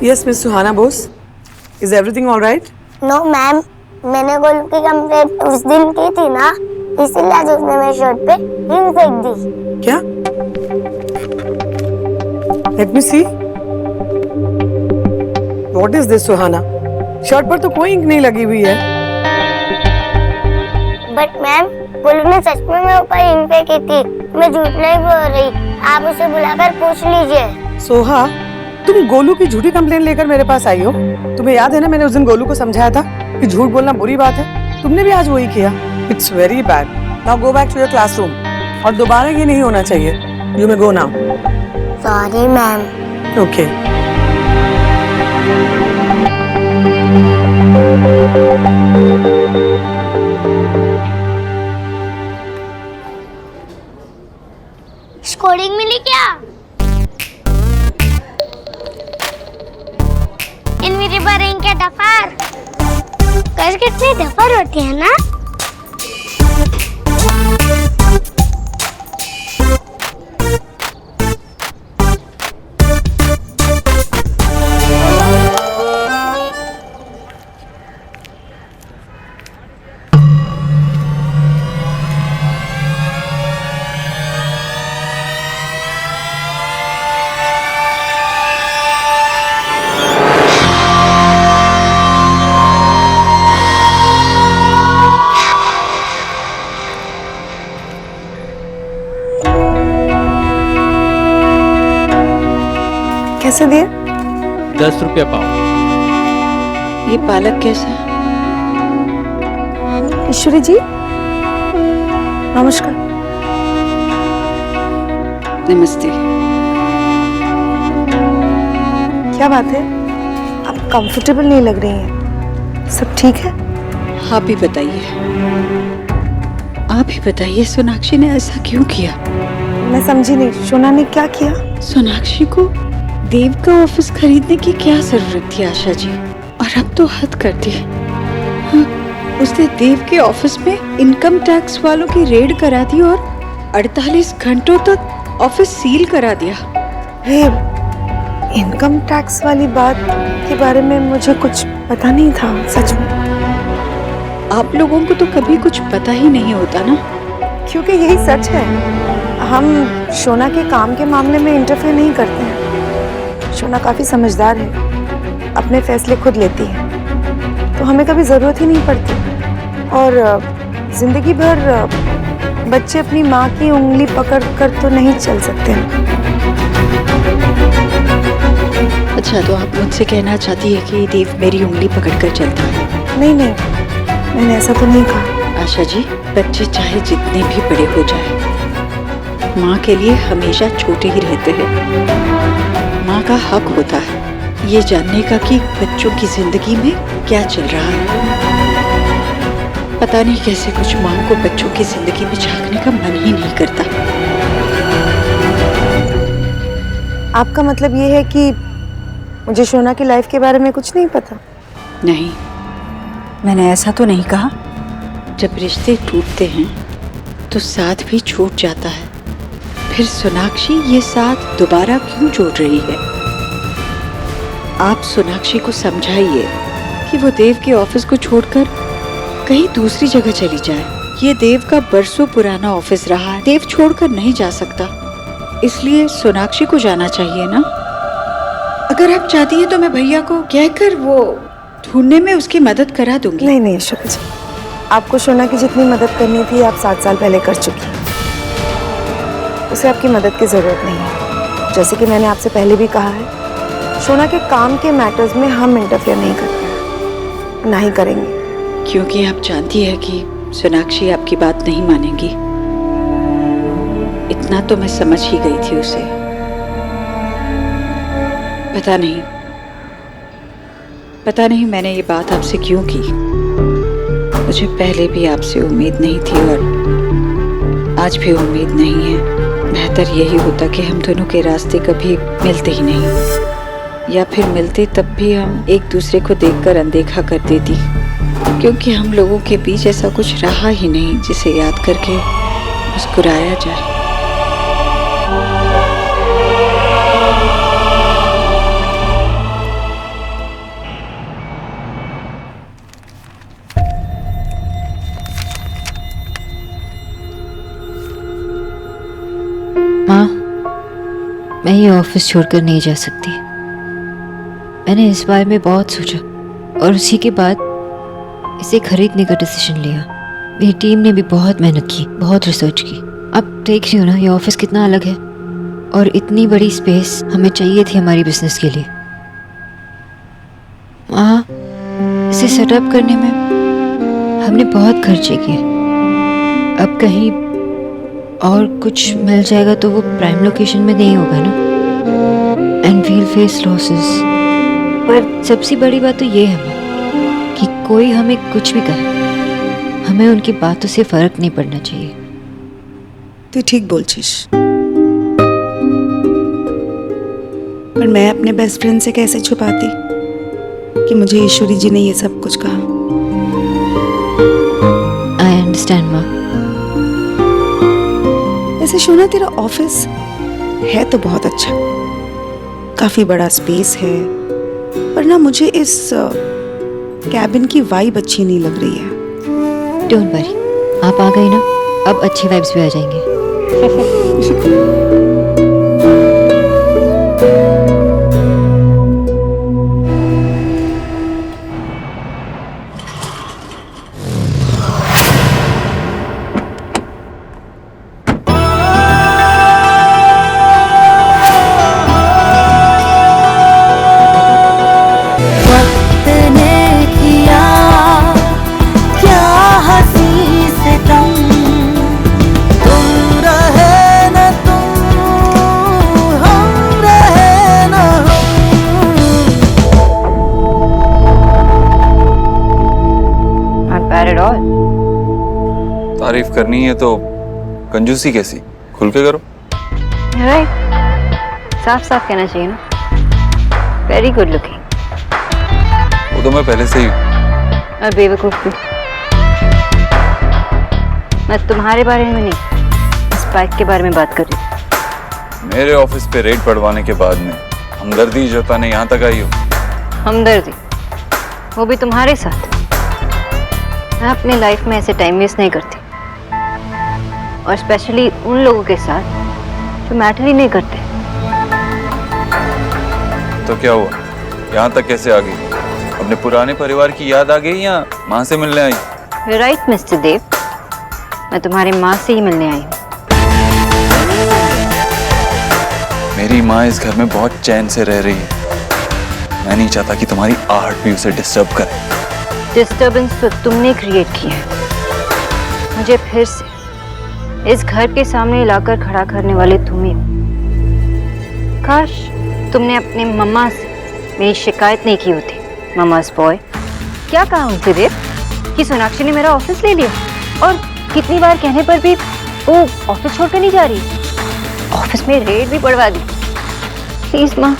Yes, Miss Suhana Bose. Is everything all right? No ma'am, मैंने गोलू की कंप्लेंट उस दिन की थी ना, इसीलिए आज उसने मेरे शर्ट पे हिम फेंक दी। क्या? Let me see. What is this, Suhana? Shirt पर तो कोई इंक नहीं लगी हुई है। बट मैम, गोलू ने सच में मेरे ऊपर हिम फेंकी थी, मैं झूठ नहीं बोल रही। आप उसे बुलाकर पूछ लीजिए। सोहा, तुम गोलू की झूठी कंप्लेंट लेकर मेरे पास आई हो। तुम्हें याद है ना, मैंने उस दिन गोलू को समझाया था कि झूठ बोलना बुरी बात है। तुमने भी आज वही किया। It's very bad. Now go back to your classroom और दोबारा ये नहीं होना चाहिए। You may go now. Sorry ma'am. Okay. Coding मिली क्या? इनविजिबल रिंग के डफर। कर कितने डफर होते हैं ना? कैसे दिए? 10 रुपया पाव। ये पालक कैसा है? ईश्वरी जी, नमस्कार। नमस्ते। क्या बात है, आप कंफर्टेबल नहीं लग रही हैं। सब ठीक है? आप ही बताइए, आप ही बताइए, सोनाक्षी ने ऐसा क्यों किया? मैं समझी नहीं, शोना ने क्या किया? सोनाक्षी को देव का ऑफिस खरीदने की क्या जरूरत थी आशा जी? और अब तो हद कर दी। हाँ, उसने देव के ऑफिस में इनकम टैक्स वालों की रेड करा दी और 48 घंटों तक ऑफिस सील करा दिया। ये इनकम टैक्स वाली बात के बारे में मुझे कुछ पता नहीं था, सच में। आप लोगों को तो कभी कुछ पता ही नहीं होता ना, क्योंकि यही सच है। हम शोना के काम के मामले में इंटरफेयर नहीं करते हैं। शोना काफी समझदार है, अपने फैसले खुद लेती है, तो हमें कभी जरूरत ही नहीं पड़ती। और जिंदगी भर बच्चे अपनी माँ की उंगली पकड़ कर तो नहीं चल सकते। अच्छा, तो आप मुझसे कहना चाहती है कि देव मेरी उंगली पकड़कर चलता है? नहीं नहीं, मैंने ऐसा तो नहीं कहा। आशा जी, बच्चे चाहे जितने भी बड़े हो जाए, माँ के लिए हमेशा छोटे ही रहते हैं। माँ का हक होता है ये जानने का कि बच्चों की जिंदगी में क्या चल रहा है। पता नहीं कैसे कुछ माँ को बच्चों की जिंदगी में झांकने का मन ही नहीं करता। आपका मतलब ये है कि मुझे शोना की लाइफ के बारे में कुछ नहीं पता? नहीं, मैंने ऐसा तो नहीं कहा। जब रिश्ते टूटते हैं तो साथ भी छूट जाता है, फिर सोनाक्षी ये साथ दोबारा क्यों जोड़ रही है? आप सोनाक्षी को समझाइए कि वो देव के ऑफिस को छोड़कर कहीं दूसरी जगह चली जाए। ये देव का बरसों पुराना ऑफिस रहा है, देव छोड़कर नहीं जा सकता, इसलिए सोनाक्षी को जाना चाहिए ना। अगर आप चाहती हैं तो मैं भैया को कहकर वो ढूंढने में उसकी मदद करा दूंगी। नहीं नहीं अशोक जी, आपको शोना की जितनी मदद करनी थी आप 7 साल पहले कर चुकी हैं। उसे आपकी मदद की जरूरत नहीं है। जैसे कि मैंने आपसे पहले भी कहा है, शोना के काम के मैटर्स में हम इंटरफेयर नहीं करते हैं, ना ही करेंगे। क्योंकि आप जानती है कि सोनाक्षी आपकी बात नहीं मानेगी। इतना तो मैं समझ ही गई थी उसे। पता नहीं मैंने ये बात आपसे क्यों की। मुझे पहले भी आपसे उम्मीद नहीं थी और आज भी उम्मीद नहीं है। बेहतर यही होता कि हम दोनों के रास्ते कभी मिलते ही नहीं, या फिर मिलते तब भी हम एक दूसरे को देखकर अनदेखा कर देती, क्योंकि हम लोगों के बीच ऐसा कुछ रहा ही नहीं जिसे याद करके मुस्कुराया जाए। माँ, मैं ये ऑफिस छोड़कर नहीं जा सकती। मैंने इस बारे में बहुत सोचा और उसी के बाद इसे खरीदने का डिसीजन लिया। मेरी टीम ने भी बहुत मेहनत की, बहुत रिसर्च की। अब देख रही हो ना ये ऑफिस कितना अलग है, और इतनी बड़ी स्पेस हमें चाहिए थी हमारी बिजनेस के लिए। माँ, इसे सेटअप करने में हमने बहुत खर्चे किए। अब कहीं और कुछ मिल जाएगा तो वो प्राइम लोकेशन में नहीं होगा ना, एंड वील फेस लॉसेस। पर सबसे बड़ी बात तो ये है माँ कि कोई हमें कुछ भी कहे, हमें उनकी बातों से फर्क नहीं पड़ना चाहिए। तू ठीक बोलছিস, पर मैं अपने बेस्ट फ्रेंड से कैसे छुपाती कि मुझे ईश्वरी जी ने ये सब कुछ कहा। आई अंडरस्टैंड माँ। वैसे शोना, तेरा ऑफिस है तो बहुत अच्छा, काफी बड़ा स्पेस है, पर ना मुझे इस कैबिन की वाइब अच्छी नहीं लग रही है। डोंट वरी, आप आ गए ना, अब अच्छी वाइब्स भी आ जाएंगे। तारीफ करनी है तो कंजूसी कैसी, खुल के करो। राइट, साफ साफ कहना चाहिए ना, वेरी गुड लुकिंग। वो तो मैं पहले से ही हूँ। और बेवकूफ भी। मैं तुम्हारे बारे में नहीं, इस बाइक के बारे में बात कर रही हूँ। मेरे ऑफिस पे रेड पड़वाने के बाद में हमदर्दी जताने यहाँ तक आई हो। हमदर्दी, वो भी तुम्हारे साथ। मैं अपनी लाइफ में ऐसे टाइम वेस्ट नहीं करती, और स्पेशली उन लोगों के साथ जो मैटर ही नहीं करते। तो क्या हुआ, यहाँ तक कैसे आ गई? अपने पुराने परिवार की याद आ गई या माँ से मिलने आई? राइट मिस्टर देव, मैं तुम्हारी माँ से ही मिलने आई हूँ। मेरी माँ इस घर में बहुत चैन से रह रही है। मैं नहीं चाहता कि तुम्हारी आहट भी उसे डिस्टर्ब करे। डिस्टर्बेंस तो तुमने क्रिएट की है। मुझे फिर से इस घर के सामने लाकर खड़ा करने वाले तुम ही हो। काश तुमने अपनी मम्मा से मेरी शिकायत नहीं की होती। मम्मा's बॉय, क्या कहा उनसे देव कि सोनाक्षी ने मेरा ऑफिस ले लिया, और कितनी बार कहने पर भी वो ऑफिस छोड़कर नहीं जा रही, ऑफिस में रेड भी पड़वा दी। प्लीज माँ,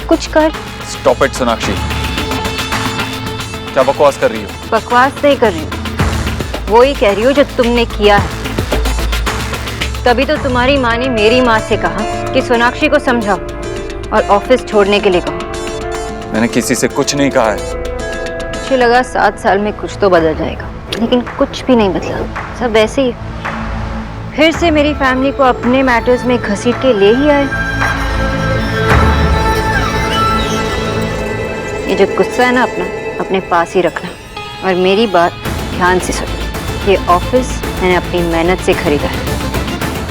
कुछ कर। स्टॉप इट सोनाक्षी, क्या बकवास कर रही हो? बकवास नहीं कर रही हूँ, वो ही कह रही हूँ जो तुमने किया है। तभी तो तुम्हारी माँ ने मेरी माँ से कहा कि सोनाक्षी को समझाओ और ऑफिस छोड़ने के लिए कहो। मैंने किसी से कुछ नहीं कहा है। मुझे लगा 7 साल में कुछ तो बदल जाएगा, लेकिन कुछ भी नहीं बदला, सब वैसे ही। फिर से मेरी फैमिली को अपने मैटर्स में घसीट के ले ही आए। ये जो गुस्सा है ना अपना, अपने पास ही रखना, और मेरी बात ध्यान से सुनो। ये ऑफिस मैंने अपनी मेहनत से खरीदा है,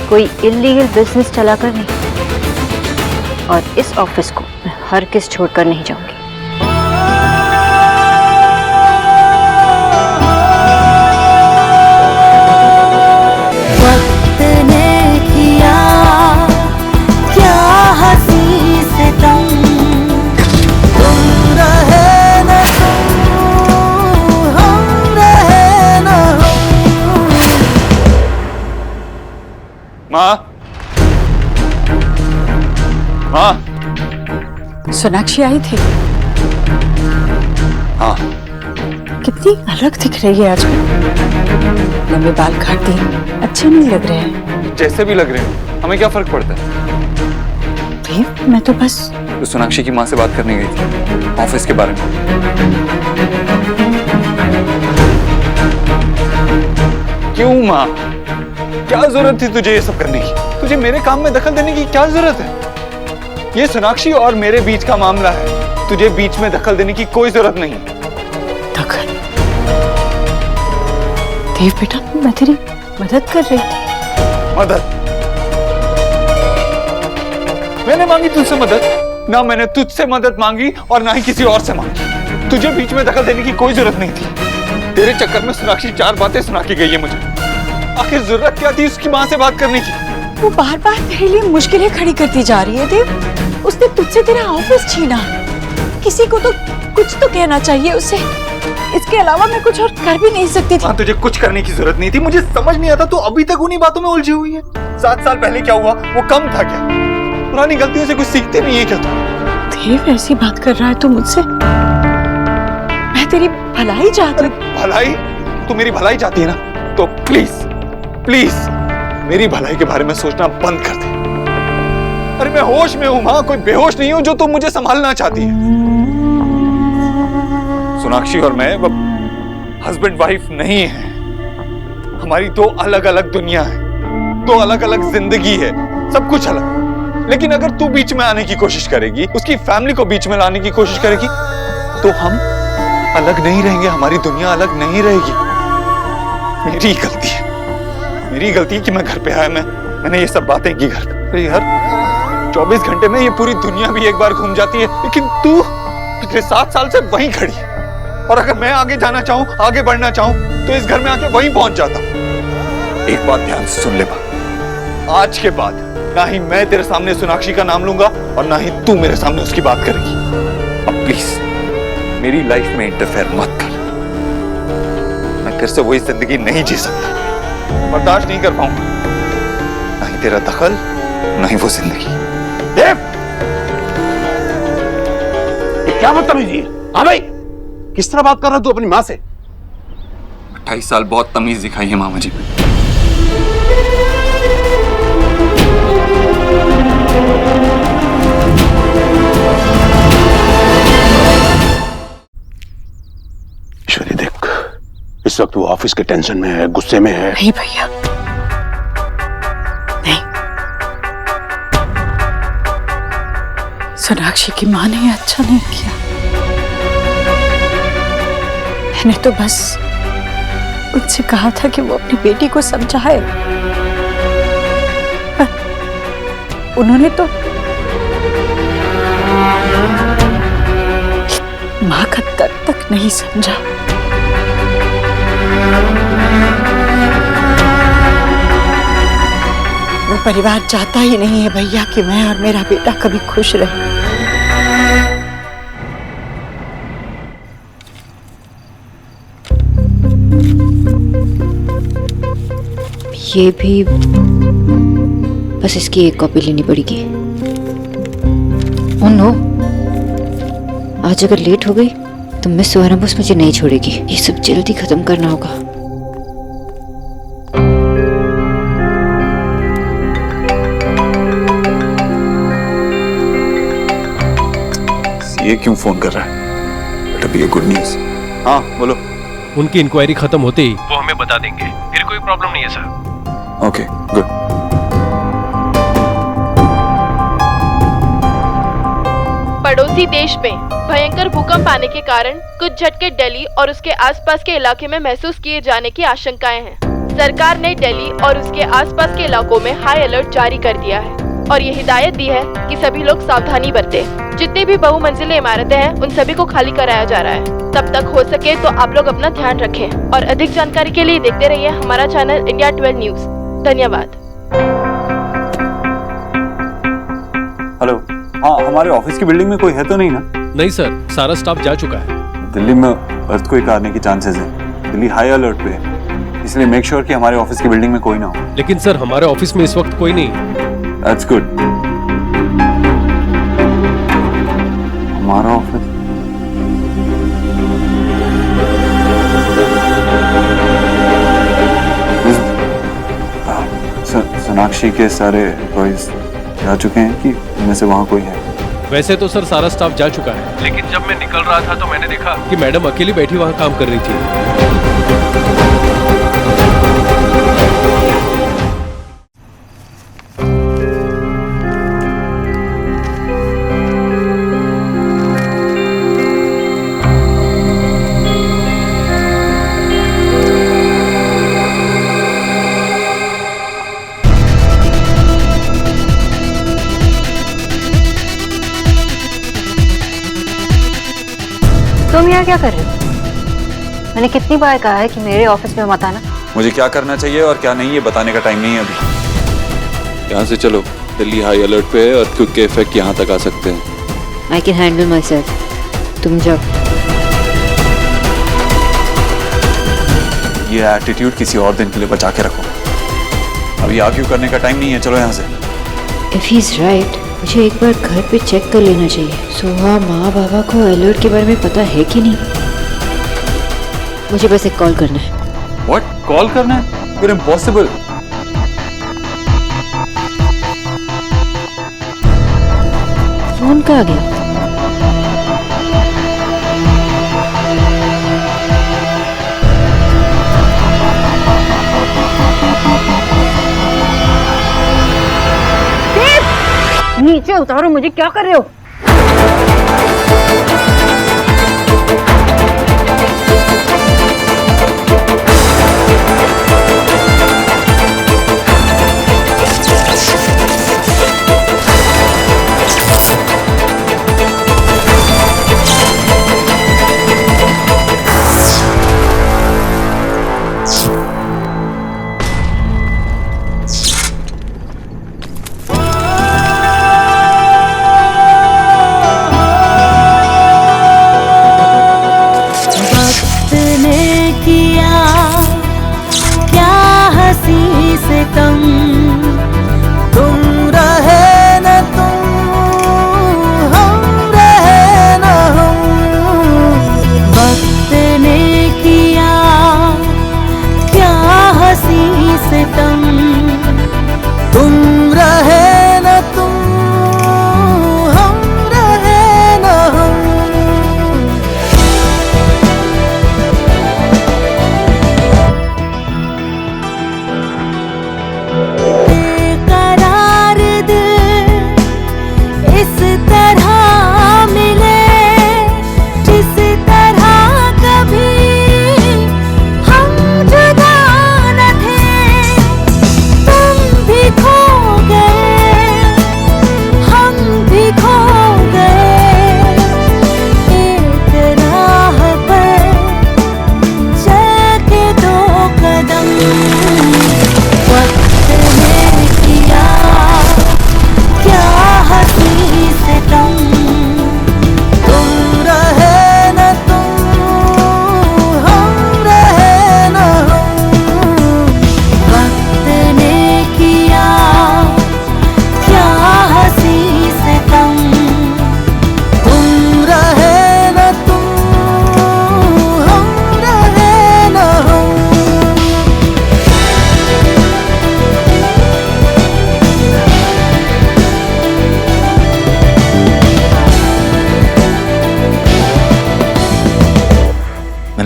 कोई इलीगल बिजनेस चलाकर नहीं। और इस ऑफिस को मैं हर किस छोड़कर नहीं जाऊंगी। वक्त ने किया क्या हंसी से तुम रहे न तुम, हम रहे न हम। माँ, माँ। सोनाक्षी आई थी? हाँ। कितनी अलग दिख रही है आजकल। लंबे बाल काट दिए, अच्छे नहीं लग रहे हैं। जैसे भी लग रहे हैं, हमें क्या फर्क पड़ता है? देव, मैं तो बस तो सोनाक्षी की माँ से बात करने गई थी ऑफिस के बारे में। क्यों माँ, क्या जरूरत थी तुझे ये सब करने की? तुझे मेरे काम में दखल देने की क्या जरूरत है? ये सोनाक्षी और मेरे बीच का मामला है, तुझे बीच में दखल देने की कोई जरूरत नहीं। दखल? देव बेटा, मैं तेरी मदद कर रही थी। मदद? मैंने मांगी तुझसे मदद? ना मैंने तुझसे मदद मांगी और ना ही किसी और से मांगी। तुझे बीच में दखल देने की कोई जरूरत नहीं थी। तेरे चक्कर में सोनाक्षी 4 बातें सुना के गई है मुझे। आखिर जरूरत क्या थी उसकी माँ से बात करने की? वो बार बार मेरे लिए मुश्किलें खड़ी करती जा रही है देव। उसने तुझसे तेरा ऑफिस छीना, किसी को तो कुछ तो कहना चाहिए उसे। इसके अलावा मैं कुछ और कर भी नहीं सकती थी। तुझे कुछ करने की जरूरत नहीं थी। मुझे समझ नहीं आता, तो अभी तक उन्हीं बातों में उलझी हुई है। 7 साल पहले क्या हुआ वो कम था क्या? पुरानी गलतियों से कुछ सीखते नहीं है क्या तुम? देव, ऐसी बात कर रहा है तू मुझसे? मैं तेरी भलाई चाहती हूँ। भलाई? तू मेरी भलाई चाहती है ना, तो प्लीज प्लीज मेरी भलाई के बारे में सोचना बंद कर दे। अरे मैं होश में हूं माँ, कोई बेहोश नहीं हूं जो तुम मुझे संभालना चाहती है। सोनाक्षी और मैं हस्बैंड वाइफ नहीं है। हमारी 2 अलग अलग दुनिया है, 2 अलग अलग जिंदगी है, सब कुछ अलग। लेकिन अगर तू बीच में आने की कोशिश करेगी, उसकी फैमिली को बीच में लाने की कोशिश करेगी, तो हम अलग नहीं रहेंगे, हमारी दुनिया अलग नहीं रहेगी। मेरी गलती है, मेरी गलती है कि मैं घर पे आया, मैंने ये सब बातें की घर पे। हर 24 घंटे में ये पूरी दुनिया भी एक बार घूम जाती है, लेकिन तू पिछले 7 साल से वहीं खड़ी है। और अगर मैं आगे जाना चाहूं, आगे बढ़ना चाहूं, तो इस घर में आके वहीं पहुंच जाता हूं। एक बात ध्यान से सुन ले बा, आज के बाद ना ही मैं तेरे सामने सोनाक्षी का नाम लूंगा और ना ही तू मेरे सामने उसकी बात करेगी। अब प्लीज मेरी लाइफ में इंटरफेयर मत कर। मैं फिर से वही जिंदगी नहीं जी सकता, बर्दाश्त नहीं कर पाऊंगा। ना ही तेरा दखल, नहीं वो जिंदगी। देव, ये क्या बदतमीजी है? हाँ भाई, किस तरह बात कर रहा है तू अपनी माँ से? 28 साल बहुत तमीज दिखाई है मामा जी। ईश्वरी देख, इस वक्त वो ऑफिस के टेंशन में है, गुस्से में है। नहीं भैया, नहीं। सोनाक्षी की माँ ने अच्छा नहीं किया। मैंने तो बस उनसे कहा था कि वो अपनी बेटी को समझाए, पर उन्होंने तो माँ का दर्द तक नहीं समझा। वो परिवार चाहता ही नहीं है भैया कि मैं और मेरा बेटा कभी खुश रहे। ये भी बस इसकी एक कॉपी लेनी पड़ेगी। ओह नो, आज अगर लेट हो गई तो मिस सोहराबुस मुझे नहीं छोड़ेगी। ये सब जल्दी खत्म करना होगा। ये क्यों फोन कर रहा है? बट अभी ये गुड न्यूज। हाँ बोलो। उनकी इंक्वायरी खत्म होते ही वो हमें बता देंगे, फिर कोई प्रॉब्लम नहीं है सर। Okay good. पड़ोसी देश में भयंकर भूकंप आने के कारण कुछ झटके दिल्ली और उसके आसपास के इलाके में महसूस किए जाने की आशंकाएं हैं। सरकार ने दिल्ली और उसके आसपास के इलाकों में हाई अलर्ट जारी कर दिया है और ये हिदायत दी है कि सभी लोग सावधानी बरतें। जितनी भी बहुमंजिले इमारतें हैं उन सभी को खाली कराया जा रहा है। तब तक हो सके तो आप लोग अपना ध्यान रखें और अधिक जानकारी के लिए देखते रहिए हमारा चैनल इंडिया 12 न्यूज। धन्यवाद। हेलो, हाँ हमारे ऑफिस की बिल्डिंग में कोई है तो नहीं ना? नहीं सर, सारा स्टाफ जा चुका है। दिल्ली में अर्थक्वेक आने की चांसेस है। दिल्ली हाई अलर्ट पे है, इसलिए मेक श्योर कि हमारे ऑफिस की बिल्डिंग में कोई ना हो। लेकिन सर हमारे ऑफिस में इस वक्त कोई नहीं। That's good. हमारा ऑफिस सोनाक्षी के सारे एम्प्लॉइज जा चुके हैं कि इनमें से वहाँ कोई है? वैसे तो सर सारा स्टाफ जा चुका है, लेकिन जब मैं निकल रहा था तो मैंने देखा कि मैडम अकेली बैठी वहाँ काम कर रही थी। तुम यहाँ क्या कर रहे हो? मैंने कितनी बार कहा है कि मेरे ऑफिस में मत आना। मुझे क्या करना चाहिए और क्या नहीं ये बताने का टाइम नहीं है अभी। यहाँ से चलो, दिल्ली हाई अलर्ट पे है और क्विक के इफेक्ट यहाँ तक आ सकते हैं। I can handle my self, तुम जाओ। ये एटीट्यूड किसी और दिन के लिए बचा के रखो, अभी आर्ग्यू करने का टाइम नहीं है। चलो यहाँ से। इफ ही इज राइट, मुझे एक बार घर पे चेक कर लेना चाहिए। सोहा माँ बाबा को अलर्ट के बारे में पता है कि नहीं। मुझे बस एक कॉल करना है। व्हाट? कॉल करना है? फिर इम्पॉसिबल। फोन कहाँ गया? नीचे उतारो, मुझे क्या कर रहे हो?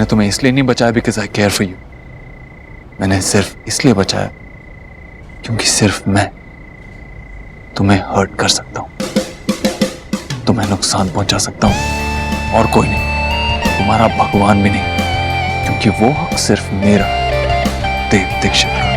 मैंने तुम्हें इसलिए नहीं बचाया because I care for you. मैंने सिर्फ इसलिए बचाया क्योंकि सिर्फ मैं तुम्हें हर्ट कर सकता हूं, तुम्हें नुकसान पहुंचा सकता हूं, और कोई नहीं, तुम्हारा भगवान भी नहीं, क्योंकि वो हक सिर्फ मेरा, देव दीक्षित का।